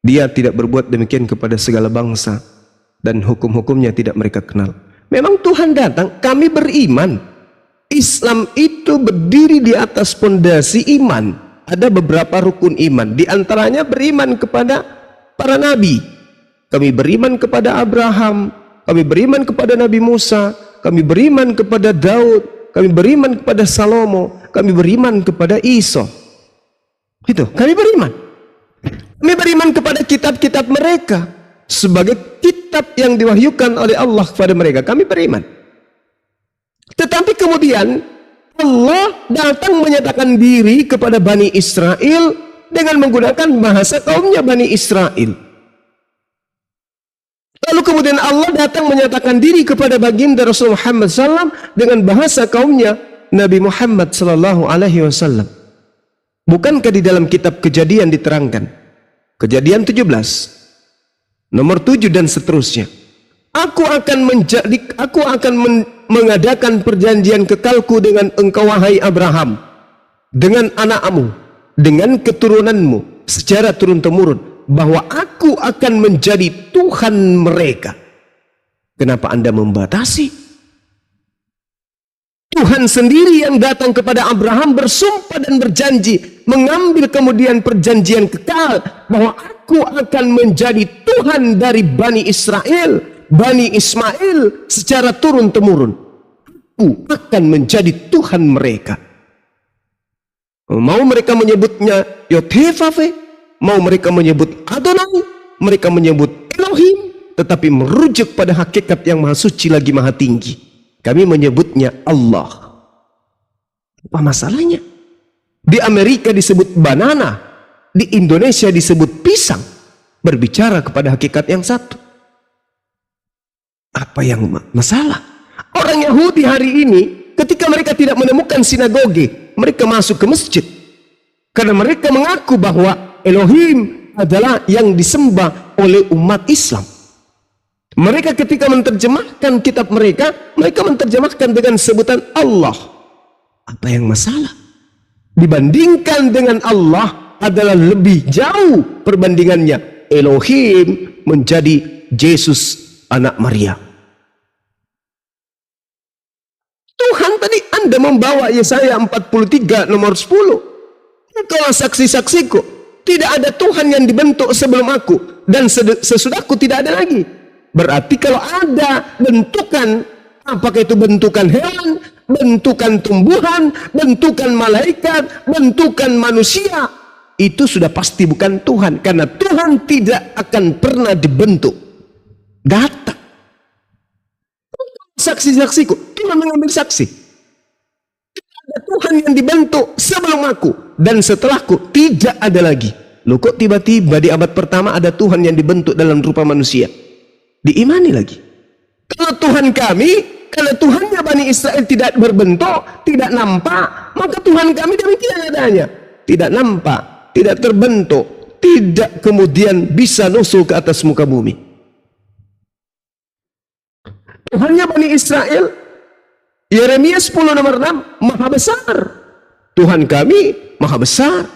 Dia tidak berbuat demikian kepada segala bangsa, dan hukum-hukumnya tidak mereka kenal. Memang Tuhan datang, kami beriman. Islam itu berdiri di atas pondasi iman. Ada beberapa rukun iman, di antaranya beriman kepada para nabi. Kami beriman kepada Abraham, kami beriman kepada Nabi Musa, kami beriman kepada Daud, kami beriman kepada Salomo, kami beriman kepada Isa. Itu, kami beriman. Kami beriman kepada kitab-kitab mereka sebagai kitab yang diwahyukan oleh Allah kepada mereka. Kami beriman. Tetapi kemudian Allah datang menyatakan diri kepada Bani Israel dengan menggunakan bahasa kaumnya Bani Israel. Lalu kemudian Allah datang menyatakan diri kepada baginda Rasul Muhammad SAW dengan bahasa kaumnya Nabi Muhammad SAW. Bukankah di dalam kitab Kejadian diterangkan? Kejadian 17, nomor 7 dan seterusnya. Aku akan mengadakan perjanjian kekalku dengan engkau wahai Abraham, dengan anakmu, dengan keturunanmu secara turun-temurun, bahwa aku akan menjadi Tuhan mereka. Kenapa Anda membatasi? Tuhan sendiri yang datang kepada Abraham bersumpah dan berjanji, mengambil kemudian perjanjian kekal bahwa aku akan menjadi Tuhan dari Bani Israel, Bani Ismail secara turun-temurun. Aku akan menjadi Tuhan mereka. Mau mereka menyebutnya Yotevave, mau mereka menyebut Adonai, mereka menyebut Elohim, tetapi merujuk pada hakikat yang maha suci lagi maha tinggi. Kami menyebutnya Allah. Apa masalahnya? Di Amerika disebut banana, di Indonesia disebut pisang. Berbicara kepada hakikat yang satu. Apa yang masalah? Orang Yahudi hari ini, ketika mereka tidak menemukan sinagoge, mereka masuk ke masjid. Karena mereka mengaku bahwa Elohim adalah yang disembah oleh umat Islam. Mereka ketika menerjemahkan kitab mereka, mereka menerjemahkan dengan sebutan Allah. Apa yang masalah? Dibandingkan dengan Allah adalah lebih jauh perbandingannya. Elohim menjadi Yesus anak Maria. Tuhan tadi Anda membawa Yesaya 43 nomor 10. Kalau saksi-saksiku, tidak ada Tuhan yang dibentuk sebelum aku, dan sesudahku tidak ada lagi. Berarti kalau ada bentukan, apakah itu bentukan hewan, bentukan tumbuhan, bentukan malaikat, bentukan manusia, itu sudah pasti bukan Tuhan. Karena Tuhan tidak akan pernah dibentuk. Datang. Saksi-saksiku, Tuhan mengambil saksi. Tidak ada Tuhan yang dibentuk sebelum aku dan setelahku, tidak ada lagi. Loh, kok tiba-tiba di abad pertama ada Tuhan yang dibentuk dalam rupa manusia? Diimani lagi. Kalau Tuhan kami, kalau Tuhannya Bani Israel tidak berbentuk, tidak nampak, maka Tuhan kami demikian adanya. Tidak nampak, tidak terbentuk, tidak kemudian bisa nusul ke atas muka bumi. Tuhannya Bani Israel, Yeremia 10 nomor 6, maha besar. Tuhan kami maha besar.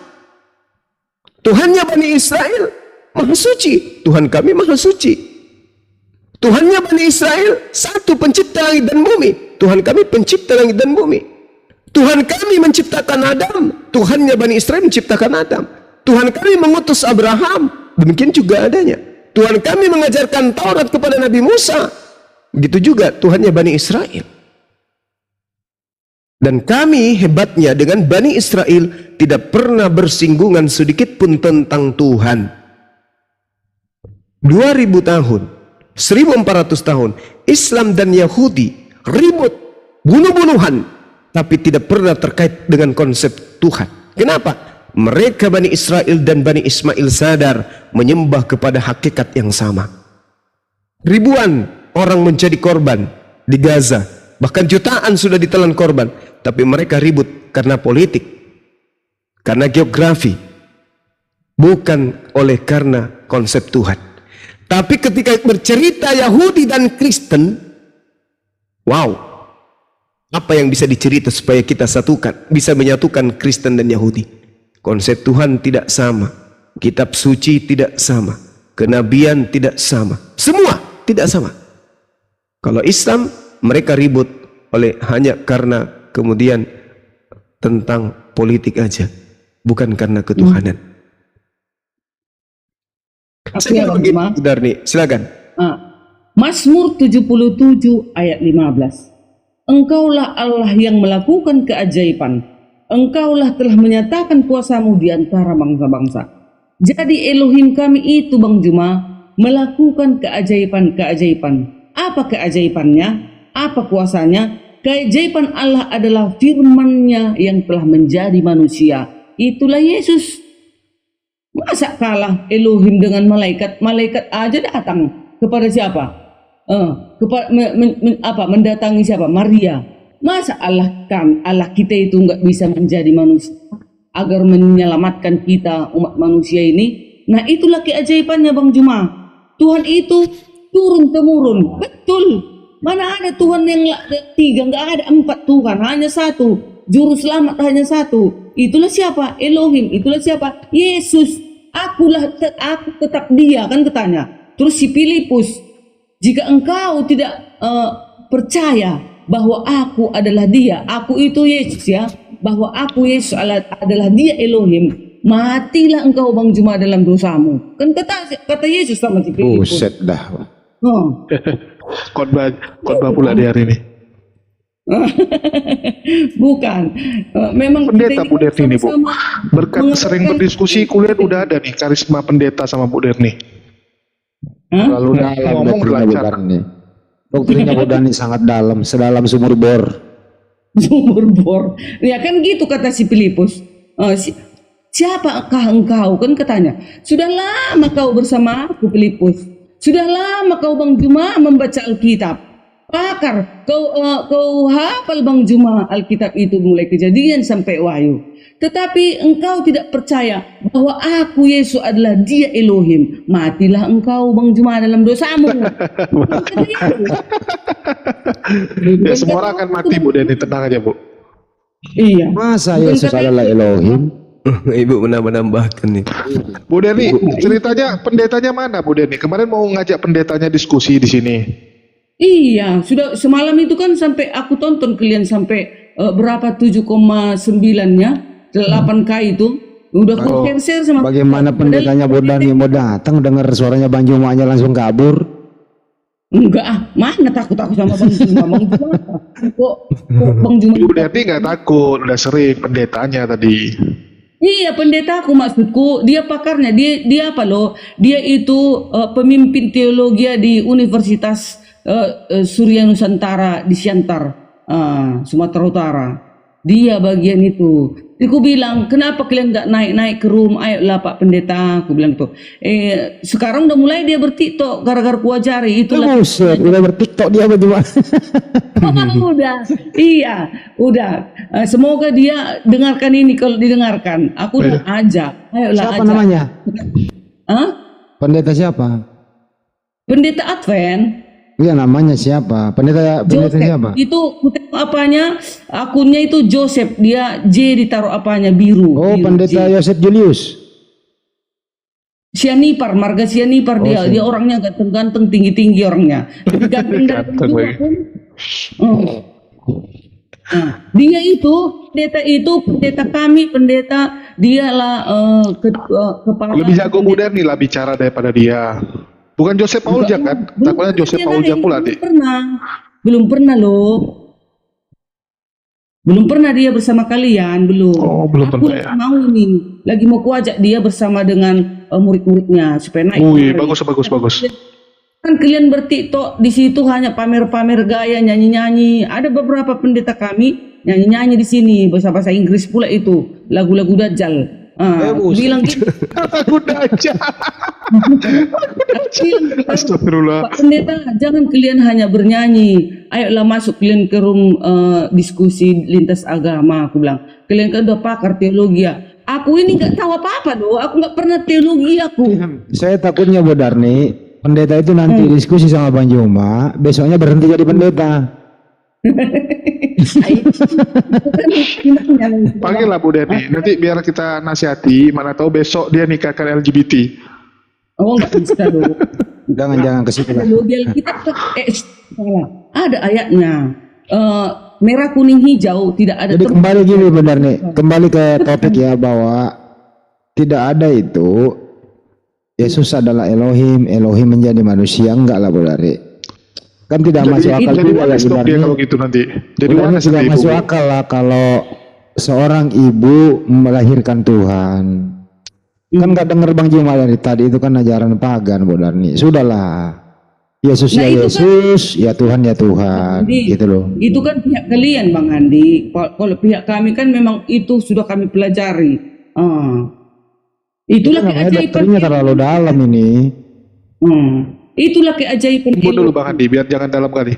Tuhannya Bani Israel maha suci. Tuhan kami maha suci. Tuhannya Bani Israel satu pencipta langit dan bumi. Tuhan kami pencipta langit dan bumi. Tuhan kami menciptakan Adam. Tuhannya Bani Israel menciptakan Adam. Tuhan kami mengutus Abraham. Demikian juga adanya. Tuhan kami mengajarkan Taurat kepada Nabi Musa. Begitu juga Tuhannya Bani Israel. Dan kami hebatnya dengan Bani Israel tidak pernah bersinggungan sedikit pun tentang Tuhan. 2000 tahun, 1400 tahun, Islam dan Yahudi ribut, bunuh-bunuhan, tapi tidak pernah terkait dengan konsep Tuhan. Kenapa? Mereka Bani Israel dan Bani Ismail sadar menyembah kepada hakikat yang sama. Ribuan orang menjadi korban di Gaza. Bahkan jutaan sudah ditelan korban. Tapi mereka ribut karena politik, karena geografi, bukan oleh karena konsep Tuhan. Tapi ketika bercerita Yahudi dan Kristen, wow, apa yang bisa dicerita supaya kita satukan, bisa menyatukan Kristen dan Yahudi? Konsep Tuhan tidak sama, kitab suci tidak sama, kenabian tidak sama, semua tidak sama. Kalau Islam, mereka ribut hanya karena kemudian tentang politik aja, bukan karena ketuhanan. Saya begini, Darni, silakan. Mazmur 77 ayat 15. Engkaulah Allah yang melakukan keajaiban. Engkaulah telah menyatakan kuasamu di antara bangsa-bangsa. Jadi Elohim kami itu, Bang Juma, melakukan keajaiban-keajaiban. Apa keajaibannya? Apa kuasanya? Keajaiban Allah adalah firman-Nya yang telah menjadi manusia. Itulah Yesus. Masa kalah Elohim dengan malaikat? Malaikat aja datang kepada siapa? Mendatangi siapa? Maria. Masa Allah kita itu nggak bisa menjadi manusia agar menyelamatkan kita umat manusia ini? Nah, itulah keajaibannya, Bang Juma. Tuhan itu turun temurun. Betul. Mana ada Tuhan yang tiga? Nggak ada 4 Tuhan, hanya satu. Juru selamat hanya satu. Itulah siapa? Elohim. Itulah siapa? Yesus. Aku tetap dia, kan katanya. Terus si Filipus, jika engkau tidak percaya bahwa aku adalah dia, aku itu Yesus ya, bahwa aku Yesus adalah dia Elohim, matilah engkau, Bang Juma, dalam dosamu. Kan kata Yesus sama si Filipus. Buset dah. Khotbah pula di hari ini. Bukan, memang Pendeta kita Bu Derni nih, Bu. Berkat mengatakan- sering berdiskusi, kulihat udah ada nih karisma pendeta sama Bu Derni. Terlalu dalam Ngomong doktrinnya Bu belajar. Darni. Doktrinnya Bu Darni sangat dalam, sedalam sumur bor. sumber bor. Ya kan gitu kata si Filipus. Siapakah engkau? Kan katanya, sudah lama kau bersama aku, Filipus. Sudah lama kau, Bang Juma, membaca Alkitab. Pakar, kau hafal, Bang Juma, Alkitab itu mulai Kejadian sampai Wahyu. Tetapi engkau tidak percaya bahwa aku Yesus adalah dia Elohim. Matilah engkau, Bang Juma, dalam dosamu. Ya, semua orang akan mati, Bu Derni, tenang aja, Bu. Iya. Masa Yesus adalah Elohim? Ibu menambahkan nih. Bu Derni, ceritanya pendetanya mana, Bu Derni? Kemarin mau ngajak pendetanya diskusi di sini. Iya, sudah semalam itu kan sampai aku tonton kalian sampai berapa 7,9-nya 8K itu udah share sama. Bagaimana pendetanya Bu Darni mau datang dengar suaranya Bang Juma aja langsung kabur? Enggak, mana takut aku sama Bang Juma. Bang Juma kok Bang Juma. Bu Derni nggak takut, udah sering pendetanya tadi. Iya, pendetaku maksudku, dia pakarnya, dia apa loh? Dia itu pemimpin teologi di Universitas Surya Nusantara di Siantar, Sumatera Utara. Dia bagian itu. Aku bilang, kenapa kalian nggak naik ke room? Ayolah Pak Pendeta, aku bilang itu. Sekarang udah mulai dia bertiktok gara-gara ku ajari itulah. Buset, udah bertiktok dia bagaimana? Udah, iya, udah. Semoga dia dengarkan ini, kalau didengarkan. Aku udah ajak. Ayolah Siapa ajak. namanya? Hah? Pendeta siapa? Pendeta Advent. Iya, namanya siapa? Pendeta Joseph. siapa? Itu kutip apanya? Akunnya itu Joseph. Dia J ditaruh apanya biru. Oh, biru, Pendeta J. Yosef Julius. Sianipar, marga Sianipar dia. Dia orangnya ganteng-ganteng, tinggi-tinggi orangnya. Lebih ganteng dari Ganteng juga lagi. pun. Nah, dia itu pendeta kami, pendeta dialah kepala. Lebih jago Bu Derni lah bicara daripada dia. Bukan Joseph Pauljang kan? Takutnya Joseph Pauljang pula nanti. Belum pernah loh. Belum pernah dia bersama kalian, belum. Oh, belum Aku pernah ya. mau ini, lagi mau kuajak dia bersama dengan murid-muridnya supaya naik. Wih, bagus. Kan kalian bertiktok di situ hanya pamer-pamer gaya, nyanyi-nyanyi. Ada beberapa pendeta kami nyanyi-nyanyi di sini bahasa Inggris pula itu, lagu-lagu Dajjal. Bilang gitu. Udah aja. Astagfirullah. Pak Pendeta, jangan kalian hanya bernyanyi, ayolah masuk kalian ke room diskusi lintas agama. Aku bilang, kalian kan udah pakar teologi ya. Aku ini nggak tahu apa-apa doh, aku nggak pernah teologi aku. Saya takutnya Bu Darni, pendeta itu nanti diskusi sama Bang Juma, besoknya berhenti jadi pendeta. Panggillah Bu Deni, nanti biar kita nasihati, mana tahu besok dia nikahkan LGBT. Oh nggak bisa doh. Jangan ke situ lah. Di Alkitab salah. Ada ayatnya. Merah kuning hijau tidak ada. Jadi kembali gini benar nih, kembali ke topik ya, bahwa tidak ada itu Yesus adalah Elohim, Elohim menjadi manusia, enggak lah Bu Darni. Kan tidak masuk akal Jadi juga ya Bu Darni. dia kalau gitu nanti. Jadi Bu Darni mana tidak sih masuk ibu? akal lah kalau seorang ibu melahirkan Tuhan. Kan nggak denger Bang Juma dari tadi, itu kan ajaran pagan Bu Darni. Sudahlah, Yesus Nah, ya itu Yesus, ya Tuhan ya Tuhan, Andi, gitu loh. itu kan pihak kalian Bang Andi. Kalau pihak kami kan memang itu sudah kami pelajari. Itulah Namanya keajaiban. dokternya terlalu dalam ini. Itulah keajaiban. Tunggu dulu Bang Andi, biar jangan dalam kali.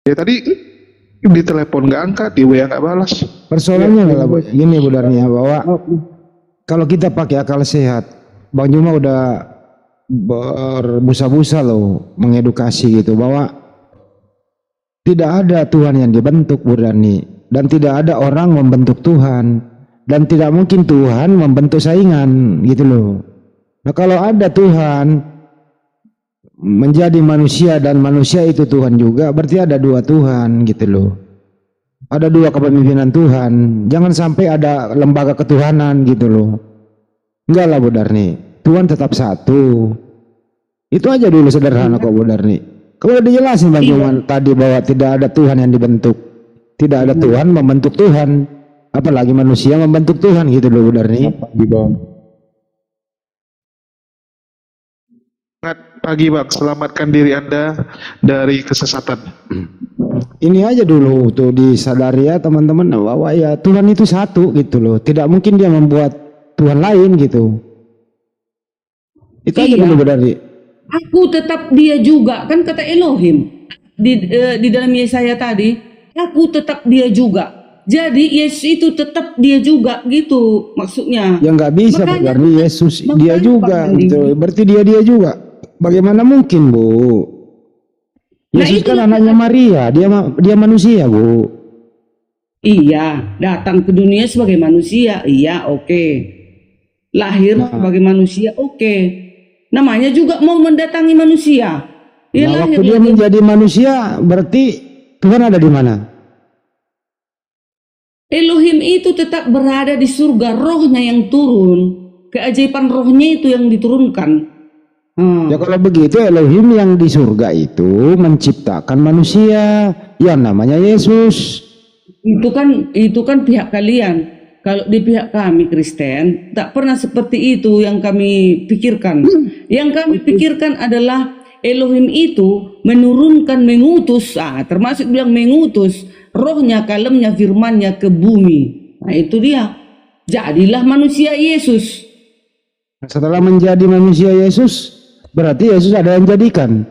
Ya tadi di telepon nggak angkat, di WA nggak balas. Persoalannya adalah gini Bu Darni ya, bahwa kalau kita pakai akal sehat, Bang Juma udah berbusa-busa loh mengedukasi gitu, bahwa tidak ada Tuhan yang dibentuk Bu Darni, dan tidak ada orang membentuk Tuhan, dan tidak mungkin Tuhan membentuk saingan gitu loh. Nah kalau ada Tuhan menjadi manusia dan manusia itu Tuhan juga, berarti ada dua Tuhan gitu loh. Ada dua kepemimpinan Tuhan. Jangan sampai ada lembaga ketuhanan gitu loh. Enggak lah Bu Darni, Tuhan tetap satu. Itu aja dulu sederhana kok Bu Darni. Kalau dijelasin Bang Juman tadi bahwa tidak ada Tuhan yang dibentuk, tidak ada Tuhan membentuk Tuhan, apalagi manusia membentuk Tuhan gitu loh Bu Darni. Pagi Bang, selamatkan diri Anda dari kesesatan. Ini aja dulu tuh disadari ya teman-teman, bahwa ya Tuhan itu satu gitu loh. Tidak mungkin dia membuat Tuhan lain gitu. Itu aja dulu Bu Darni. Aku tetap dia juga, kan kata Elohim di dalam Yesaya tadi, aku tetap dia juga. Jadi Yesus itu tetap dia juga gitu maksudnya. Ya nggak bisa Bu Darni, Yesus dia juga gitu. Berarti dia juga. Bagaimana mungkin Bu? Yesus kan anaknya Maria, dia manusia Bu. Iya, datang ke dunia sebagai manusia, iya oke. Lahir sebagai manusia, oke. Namanya juga mau mendatangi manusia. Nah, waktu dia menjadi manusia, berarti Tuhan ada di mana? Elohim itu tetap berada di surga, rohnya yang turun. Keajaiban rohnya itu yang diturunkan. Ya kalau begitu Elohim yang di surga itu menciptakan manusia yang namanya Yesus. Itu kan pihak kalian. Kalau di pihak kami Kristen tak pernah seperti itu yang kami pikirkan. Yang kami pikirkan adalah Elohim itu menurunkan, mengutus, termasuk bilang mengutus rohnya, kalemnya, firmannya ke bumi. Nah itu dia. Jadilah manusia Yesus. Setelah menjadi manusia Yesus, berarti Yesus ada yang jadikan.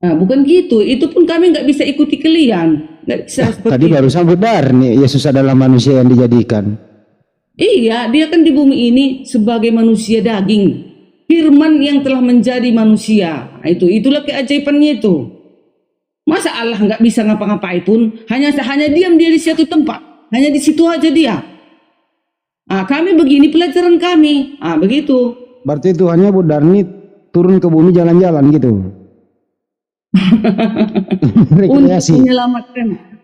Nah, bukan gitu. Itu pun kami nggak bisa ikuti kalian. Nggak bisa seperti Tadi baru sambut nih Yesus adalah manusia yang dijadikan. Iya, dia kan di bumi ini sebagai manusia daging. Firman yang telah menjadi manusia. Nah, itulah keajaibannya itu. Masa Allah nggak bisa ngapa-ngapain pun? Hanya diam dia di satu tempat. Hanya di situ aja dia. Kami begini pelajaran kami. Begitu. Berarti Tuhannya Bu Darni turun ke bumi jalan-jalan gitu.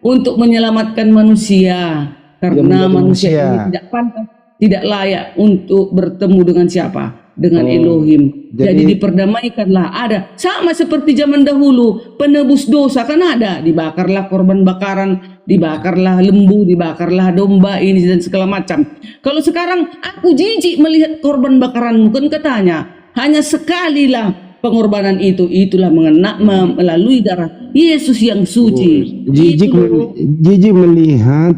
untuk menyelamatkan manusia, karena manusia ini tidak pantas, tidak layak untuk bertemu dengan siapa? Dengan Elohim. Jadi diperdamaikanlah. Ada sama seperti zaman dahulu, penebus dosa kan ada, dibakarlah korban bakaran, dibakarlah lembu, dibakarlah domba ini dan segala macam. Kalau sekarang aku jijik melihat korban bakaranmu, kan katanya hanya sekali lah pengorbanan itu, itulah melalui darah Yesus yang suci. Jijik melihat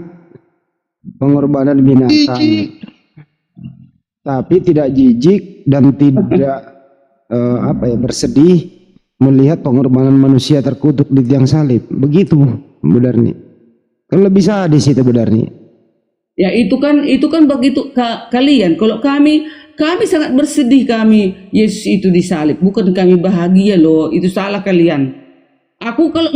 pengorbanan binatang, tapi tidak jijik dan tidak bersedih melihat pengorbanan manusia terkutuk di tiang salib. Begitu Bu Darni. Kalau bisa di situ Bu Darni. Ya itu kan begitu kalian. Kalau kami sangat bersedih, kami Yesus itu disalib. Bukan kami bahagia loh. Itu salah kalian. Aku kalau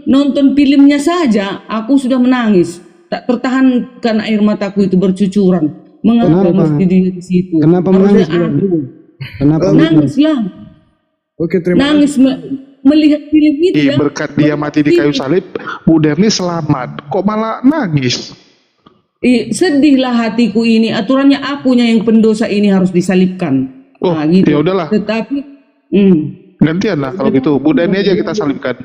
nonton filmnya saja, aku sudah menangis. Tak tertahankan air mataku itu bercucuran. Mengapa mesti di situ? Kenapa menangis? Kenapa nangislah? Oke, terima Nangis melihat film itu ya. Berkat dia mati di kayu salib, Bu Derni selamat. Kok malah nangis? Sedihlah hatiku ini. Aturannya akunya yang pendosa ini harus disalibkan. Oh, gitu. ya udahlah. Tetapi gantian lah kalau gitu. Bu Derni aja kita salibkan.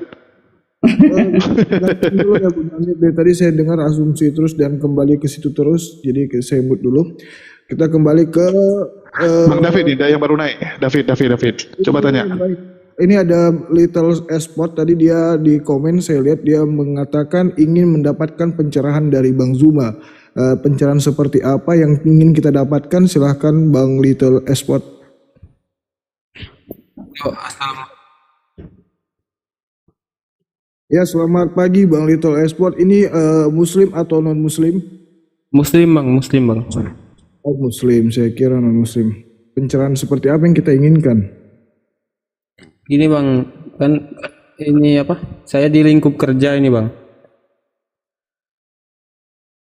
Ganti dulu ya Bu Darni. Dari tadi saya dengar asumsi terus dan kembali ke situ terus. Jadi saya mute dulu. Kita kembali ke Bang David nih, yang baru naik. David. Coba tanya. Ini ada Little Esport, tadi dia di komen saya lihat dia mengatakan ingin mendapatkan pencerahan dari Bang Zuma. Pencerahan seperti apa yang ingin kita dapatkan? Silahkan Bang Little Esport. Ya, selamat pagi Bang Little Esport. Ini Muslim atau non Muslim? Muslim bang. Oh Muslim, saya kira non Muslim. Pencerahan seperti apa yang kita inginkan? Gini bang, kan ini apa? Saya di lingkup kerja ini bang.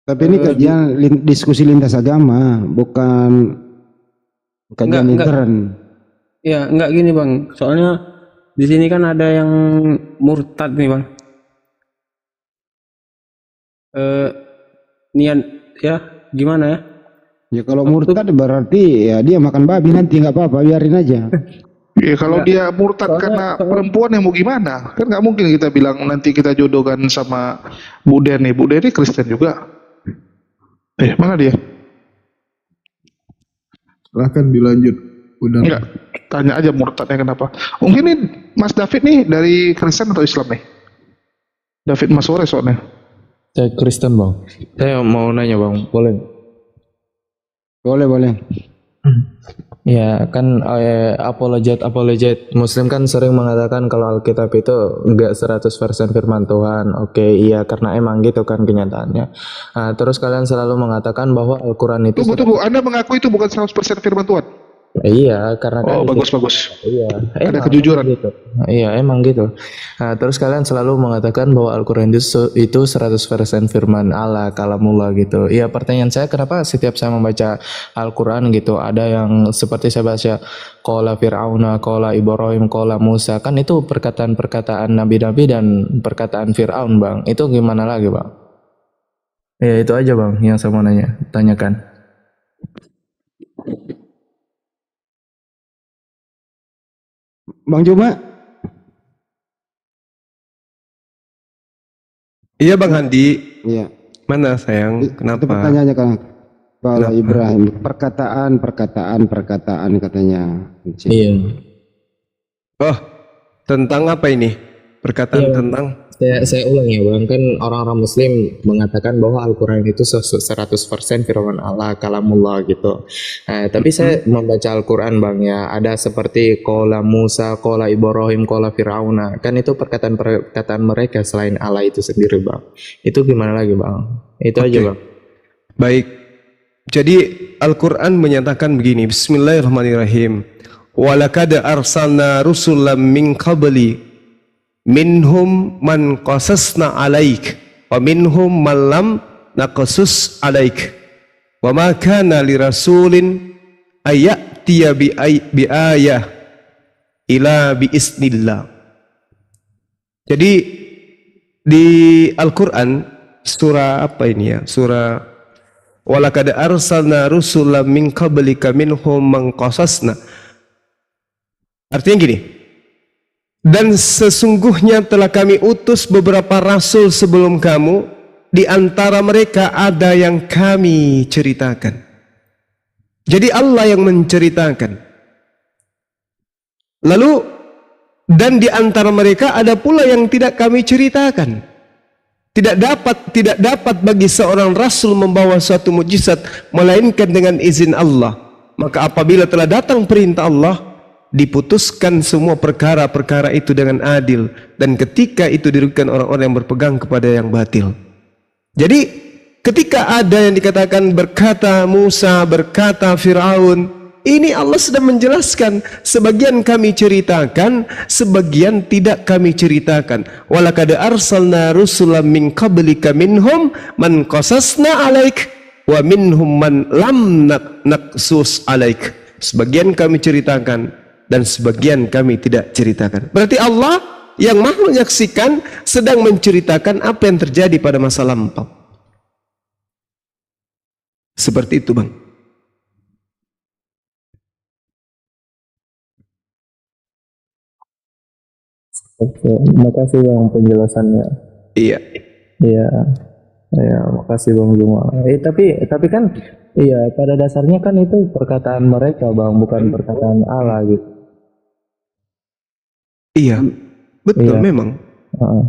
Tapi ini kajian diskusi lintas agama, bukan kajian intern. Ya enggak gini bang, soalnya di sini kan ada yang murtad nih bang. Niat ya gimana ya? Ya kalau murtad berarti ya dia makan babi nanti, nggak apa-apa, biarin aja. Ya kalau dia murtad karena perempuan yang mau gimana? Kan nggak mungkin kita bilang nanti kita jodohkan sama Bu Derni. Bu Derni Kristen juga. Mana dia? Silahkan dilanjut. Udah. Enggak, tanya aja murtadnya kenapa. Mungkin nih Mas David nih dari Kristen atau Islam nih? David Masore soalnya. Saya Kristen bang. Saya mau nanya bang, boleh? Boleh. Ya kan apologet Muslim kan sering mengatakan kalau Alkitab itu enggak 100% firman Tuhan. Oke, iya karena emang gitu kan kenyataannya. Terus kalian selalu mengatakan bahwa Al-Quran itu Tunggu, Anda mengaku itu bukan 100% firman Tuhan? Iya, karena kan bagus. Iya, Ada kejujuran. gitu. Iya, emang gitu. Terus kalian selalu mengatakan bahwa Al-Quran itu 100% firman Allah, kalamullah gitu. Iya, pertanyaan saya kenapa setiap saya membaca Al-Quran gitu ada yang seperti saya baca qala Fir'auna, qala Ibrahim, qala Musa, kan itu perkataan-perkataan nabi-nabi dan perkataan Fir'aun, Bang. Itu gimana lagi, Bang? Ya, itu aja, Bang, yang saya mau tanyakan. Bang Juma? Iya Bang Handi. Iya. Mana sayang? Kenapa? Itu pertanyaannya kan kalau Ibrahim perkataan katanya. Iya. Oh, tentang apa ini? Perkataan tentang Saya ulang ya Bang, kan orang-orang Muslim mengatakan bahwa Al-Quran itu 100% firman Allah, kalamullah gitu. Tapi saya membaca Al-Quran Bang ya, ada seperti qala Musa, qala Ibrahim, qala Fir'auna. Kan itu perkataan mereka selain Allah itu sendiri Bang. Itu gimana lagi Bang? Itu aja Bang. Baik. Jadi Al-Quran menyatakan begini, Bismillahirrahmanirrahim. Walaqad arsalna rusulan min qabli minhum man qasasna alaik wa minhum man lam naqasus alaik wa ma kana lirasulin ayatiya bi ayah ila bi isnillah. Jadi di Al-Quran surah apa ini ya? Surah walaqad arsalna rusulan min qablika minhum man qasasna. Artinya gini, dan sesungguhnya telah kami utus beberapa rasul sebelum kamu, di antara mereka ada yang kami ceritakan. Jadi Allah yang menceritakan. Lalu, dan di antara mereka ada pula yang tidak kami ceritakan. Tidak dapat bagi seorang rasul membawa suatu mukjizat melainkan dengan izin Allah. Maka apabila telah datang perintah Allah, diputuskan semua perkara-perkara itu dengan adil, dan ketika itu dirugikan orang-orang yang berpegang kepada yang batil. Jadi ketika ada yang dikatakan berkata Musa, berkata Fir'aun, ini Allah sedang menjelaskan, sebagian kami ceritakan, sebagian tidak kami ceritakan. Walaqad arsalna rusulan min qablika minhum man qasasna alaik wa minhum man lam naqsus alaik. Sebagian kami ceritakan dan sebagian kami tidak ceritakan. Berarti Allah yang Maha menyaksikan sedang menceritakan apa yang terjadi pada masa lampau. Seperti itu, Bang. Oke, makasih Bang penjelasannya. Iya. Iya, ya, makasih Bang Juma. Tapi kan, iya, pada dasarnya kan itu perkataan mereka Bang, bukan perkataan Allah gitu. Iya, betul Iya. memang. Heeh.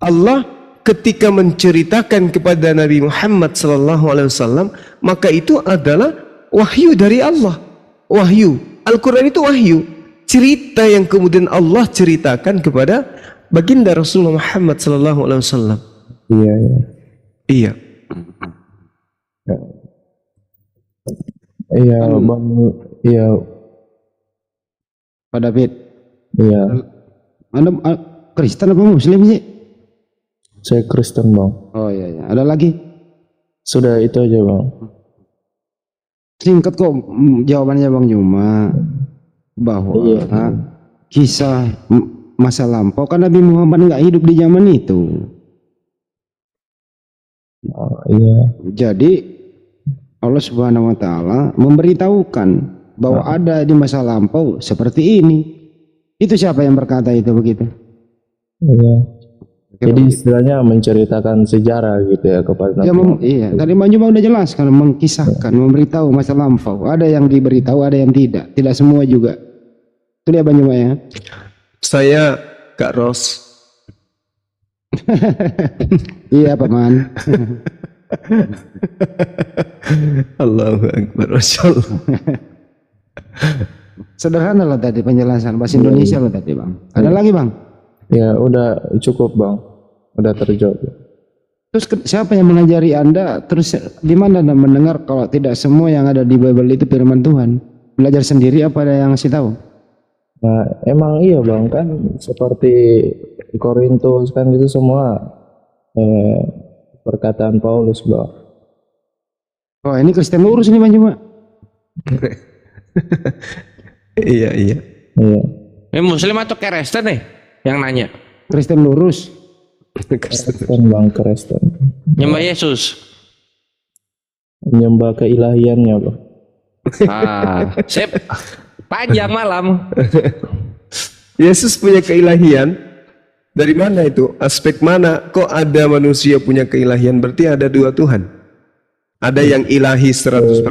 Allah ketika menceritakan kepada Nabi Muhammad SAW, maka itu adalah wahyu dari Allah. Wahyu. Al-Quran itu wahyu. Cerita yang kemudian Allah ceritakan kepada baginda Rasulullah Muhammad SAW. Iya, iya. Iya. Iya, Bang. Iya, Pak David, iya. Anda Kristen apa Muslim sih? Saya Kristen Bang. Oh iya, iya. Ada lagi? Sudah itu aja Bang. Singkat kok jawabannya Bang Juma, bahwa Iya. kisah masa lampau kan Nabi Muhammad nggak hidup di zaman itu. Oh, iya. Jadi Allah Subhanahu wa taala memberitahukan bahwa ada di masa lampau seperti ini. Itu siapa yang berkata itu begitu? Iya. Jadi istilahnya menceritakan sejarah gitu ya kepada Ya, Nabi. iya, tadi Bang Juma udah jelaskan, mengkisahkan, memberitahu masa lampau. Ada yang diberitahu, ada yang tidak. Tidak semua juga. Itu dia Bang Juma ya. Saya Kak Ros. Iya Paman. Allahu Akbar. Masya Allah. Sederhana loh tadi penjelasan bahasa Indonesia loh tadi Bang. Ada lagi Bang? Ya udah cukup Bang. Udah terjawab. Terus siapa yang mengajari Anda? Terus di mana Anda mendengar kalau tidak semua yang ada di Bible itu firman Tuhan? Belajar sendiri apa ada yang ngasih tahu? Nah, emang iya Bang, kan seperti Korintus kan itu semua perkataan Paulus Bang. Oh ini Kristen lurus nih Bang Juma. Iya, iya. Iya. Ini Muslim atau Kristen nih yang nanya? Kristen lurus. Kristen Bang, Kristen. Nyembah Yesus. Menyembah keilahiannya Bang. Ah, sip. Panjang malam. Yesus punya keilahian. Dari mana itu? Aspek mana? Kok ada manusia punya keilahian? Berarti ada dua Tuhan. Ada yang ilahi 100%,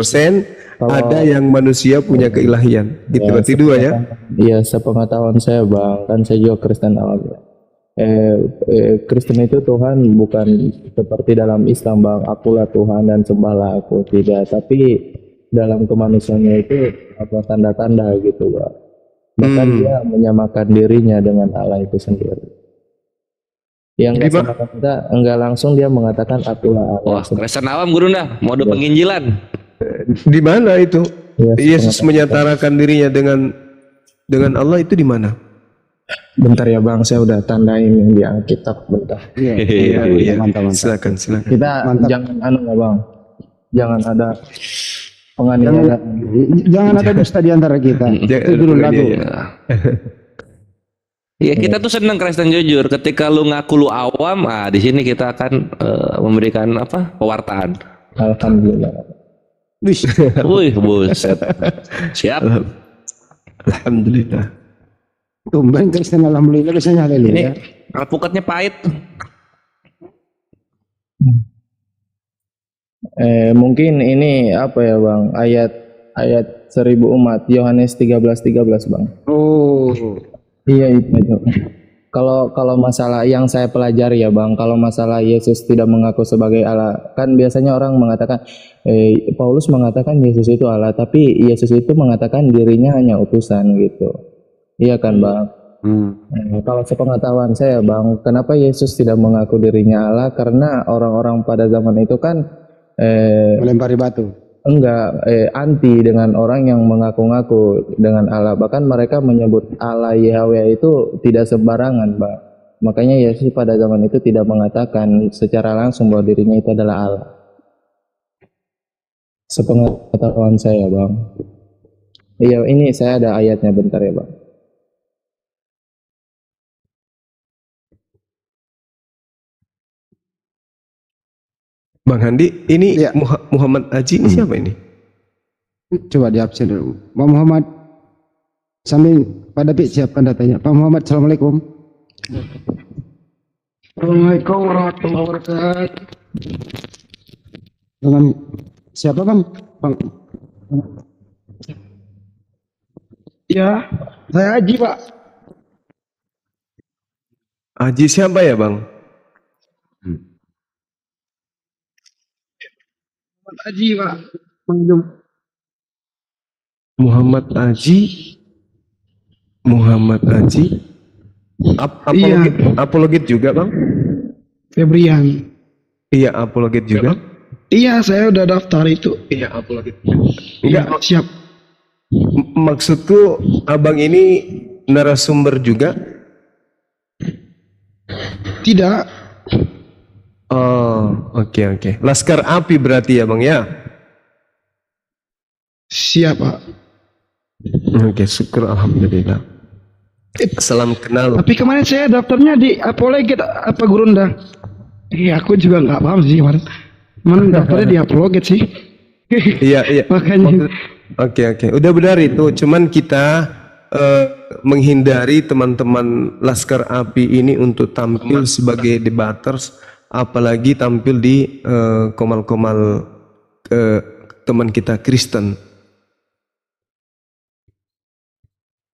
ada yang manusia punya keilahian. Gitu, berarti dua ya? Iya, sepengetahuan saya Bang, kan saya juga Kristen awal ya. Kristen itu Tuhan bukan seperti dalam Islam Bang, akulah Tuhan dan sembahlah aku, tidak, tapi dalam kemanusiaannya itu apa tanda-tanda gitu Bang. Bahkan dia menyamakan dirinya dengan Allah itu sendiri. Yang nggak sama kita enggak langsung dia mengatakan akulah Allah. Wah, Kristen awam guru dah, mode penginjilan. Di mana itu? Iya, Yesus menyatakan dirinya dengan Allah itu di mana? Bentar ya Bang, saya udah tandain yang di Alkitab bentar. Iya, mantap. silakan. Kita jangan ya Bang. Jangan ada penganiayaan. Jangan ada dusta di antara kita. Itu dulu lagu. Iya, kita tuh seneng Kristen jujur. Ketika lu ngaku lu awam, di sini kita akan memberikan apa? Pewartaan. Alhamdulillah. Wih, buset. Siap. Alhamdulillah. Tumben Kristen alhamdulillah biasanya Ini haleluya. alpukatnya pahit. Mungkin ini apa ya Bang? Ayat 1000 umat Yohanes 13:13 Bang. Oh. Iya itu aja. Kalau masalah yang saya pelajari ya Bang, kalau masalah Yesus tidak mengaku sebagai Allah, kan biasanya orang mengatakan Paulus mengatakan Yesus itu Allah, tapi Yesus itu mengatakan dirinya hanya utusan gitu. Iya kan Bang? Kalau sepengetahuan saya Bang, kenapa Yesus tidak mengaku dirinya Allah? Karena orang-orang pada zaman itu kan Melempari batu. anti dengan orang yang mengaku-ngaku dengan Allah. Bahkan mereka menyebut Allah Yahweh itu tidak sembarangan, Pak. Makanya Yesus pada zaman itu tidak mengatakan secara langsung bahwa dirinya itu adalah Allah. Sepengetahuan saya, Bang. Iya, ini saya ada ayatnya bentar ya, Bang. Bang Handi, ini Ya. Muhammad Haji ini siapa ini? Coba di absen dulu. Pak Muhammad, sambil pada siapkan datanya. Pak Muhammad, Assalamualaikum. Assalamualaikum warahmatullahi wabarakatuh. Dengan siapa Bang? Bang. Ya, saya Haji Pak. Haji siapa ya Bang? Haji Pak. Bang Muhammad Haji. Muhammad Haji. Apologet, apologet juga Bang? Febrian. Iya, apologet juga. Iya, saya udah daftar itu. Iya, apologet. Iya, Enggak, siap. maksudku abang ini narasumber juga? Tidak. Oh, oke. Laskar Api berarti ya Bang ya? Siap Pak. Oke, syukur alhamdulillah. Salam kenal. Tapi kemarin saya daftarnya di Apologet apa Gurunda. Iya, aku juga nggak paham sih kemarin. Mana daftarnya di Apologet sih. Iya. Makanya. Oke. Udah benar itu. Cuman kita menghindari teman-teman Laskar Api ini untuk tampil sebagai debaters, apalagi tampil di komal-komal teman kita Kristen.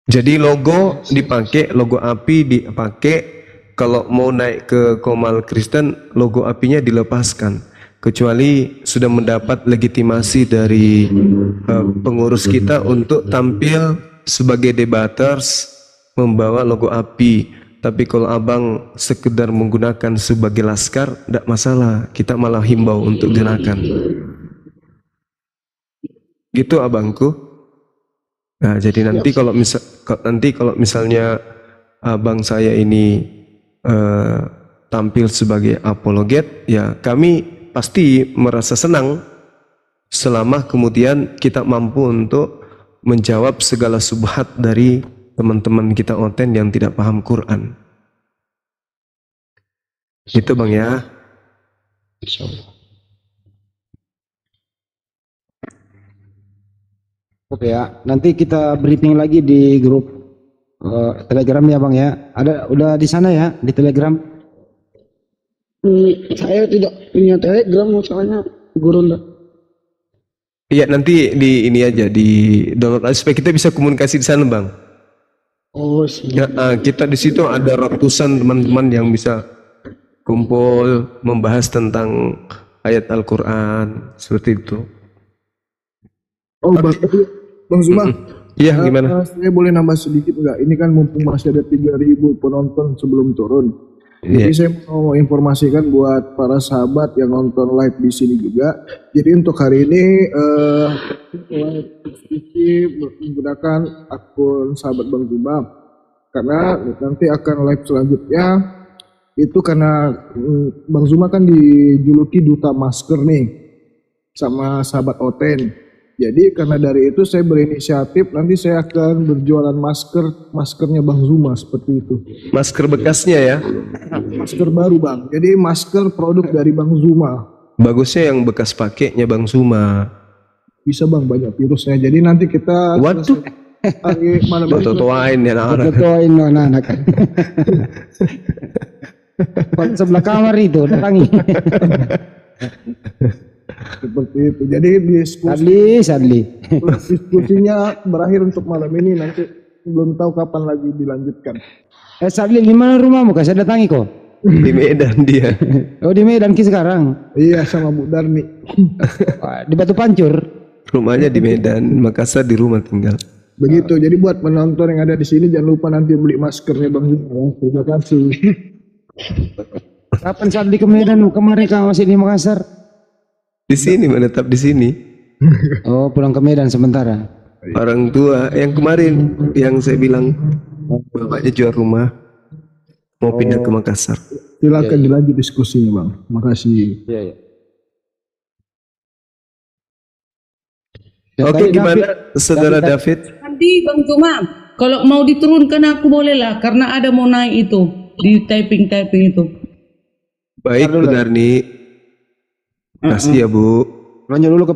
Jadi logo dipakai, logo api dipakai. Kalau mau naik ke komal Kristen, logo apinya dilepaskan. Kecuali sudah mendapat legitimasi dari pengurus kita untuk tampil sebagai debaters membawa logo api. Tapi kalau abang sekedar menggunakan sebagai laskar, tidak masalah. Kita malah himbau untuk gunakan. Gitu abangku. Nah, jadi nanti kalau misalnya abang saya ini tampil sebagai apologet, ya kami pasti merasa senang selama kemudian kita mampu untuk menjawab segala subhat dari teman-teman kita onten yang tidak paham Quran. Gitu Bang ya. Oke ya, nanti kita briefing lagi di grup Telegram ya Bang ya. Udah di sana ya di Telegram. Saya tidak punya Telegram masalahnya Gurunda. Iya, nanti di ini aja di download aja supaya kita bisa komunikasi di sana Bang. Oh, siap. Ya, kita di situ ada ratusan teman-teman yang bisa kumpul membahas tentang ayat Al-Quran seperti itu. Oh, Bang Zuma. Iya, gimana? Saya boleh nambah sedikit nggak? Ini kan mumpung masih ada 3.000 penonton sebelum turun. Jadi saya mau informasikan buat para sahabat yang nonton live di sini juga. Jadi untuk hari ini menggunakan akun sahabat Bang Zuma. Karena nanti akan live selanjutnya itu karena Bang Zuma kan dijuluki duta masker nih sama sahabat Oten. Jadi karena dari itu saya berinisiatif nanti saya akan berjualan maskernya Bang Zuma seperti itu. Masker bekasnya ya? Masker baru Bang. Jadi masker produk dari Bang Zuma. Bagusnya yang bekas pakainya Bang Zuma. Bisa Bang, banyak virusnya. Jadi nanti kita Waduh. hari malam ini Totoain ya anak-anak. Ketuain anak-anak. Sebelah kamar itu datangi. seperti itu. Jadi diskusinya berakhir untuk malam ini nanti belum tahu kapan lagi dilanjutkan. Sadli, di mana rumahmu? Saya datangi kok. Di Medan dia. Oh, di Medan Ki sekarang. Iya, sama Bu Darmi. Wah, di Batu Pancur. Rumahnya di Medan, Makassar di rumah tinggal. Begitu. Jadi buat penonton yang ada di sini jangan lupa nanti beli maskernya Bang Zuma. Terima kasih. Kapan Sadli ke Medan? Kemarin kau masih di Makassar. Di sini menetap di sini. Oh, pulang ke Medan sementara. Orang tua yang kemarin yang saya bilang bapaknya jual rumah mau pindah ke Makassar. Silakan dilanjut diskusinya Bang. Makasih. Iya, iya. Oke, gimana Saudara David? Nanti Bang Cuma, kalau mau diturunkan aku bolehlah karena ada mau naik itu di typing itu. Baik, Bu Darni. Kasih ya Bu. Nanya dulu ke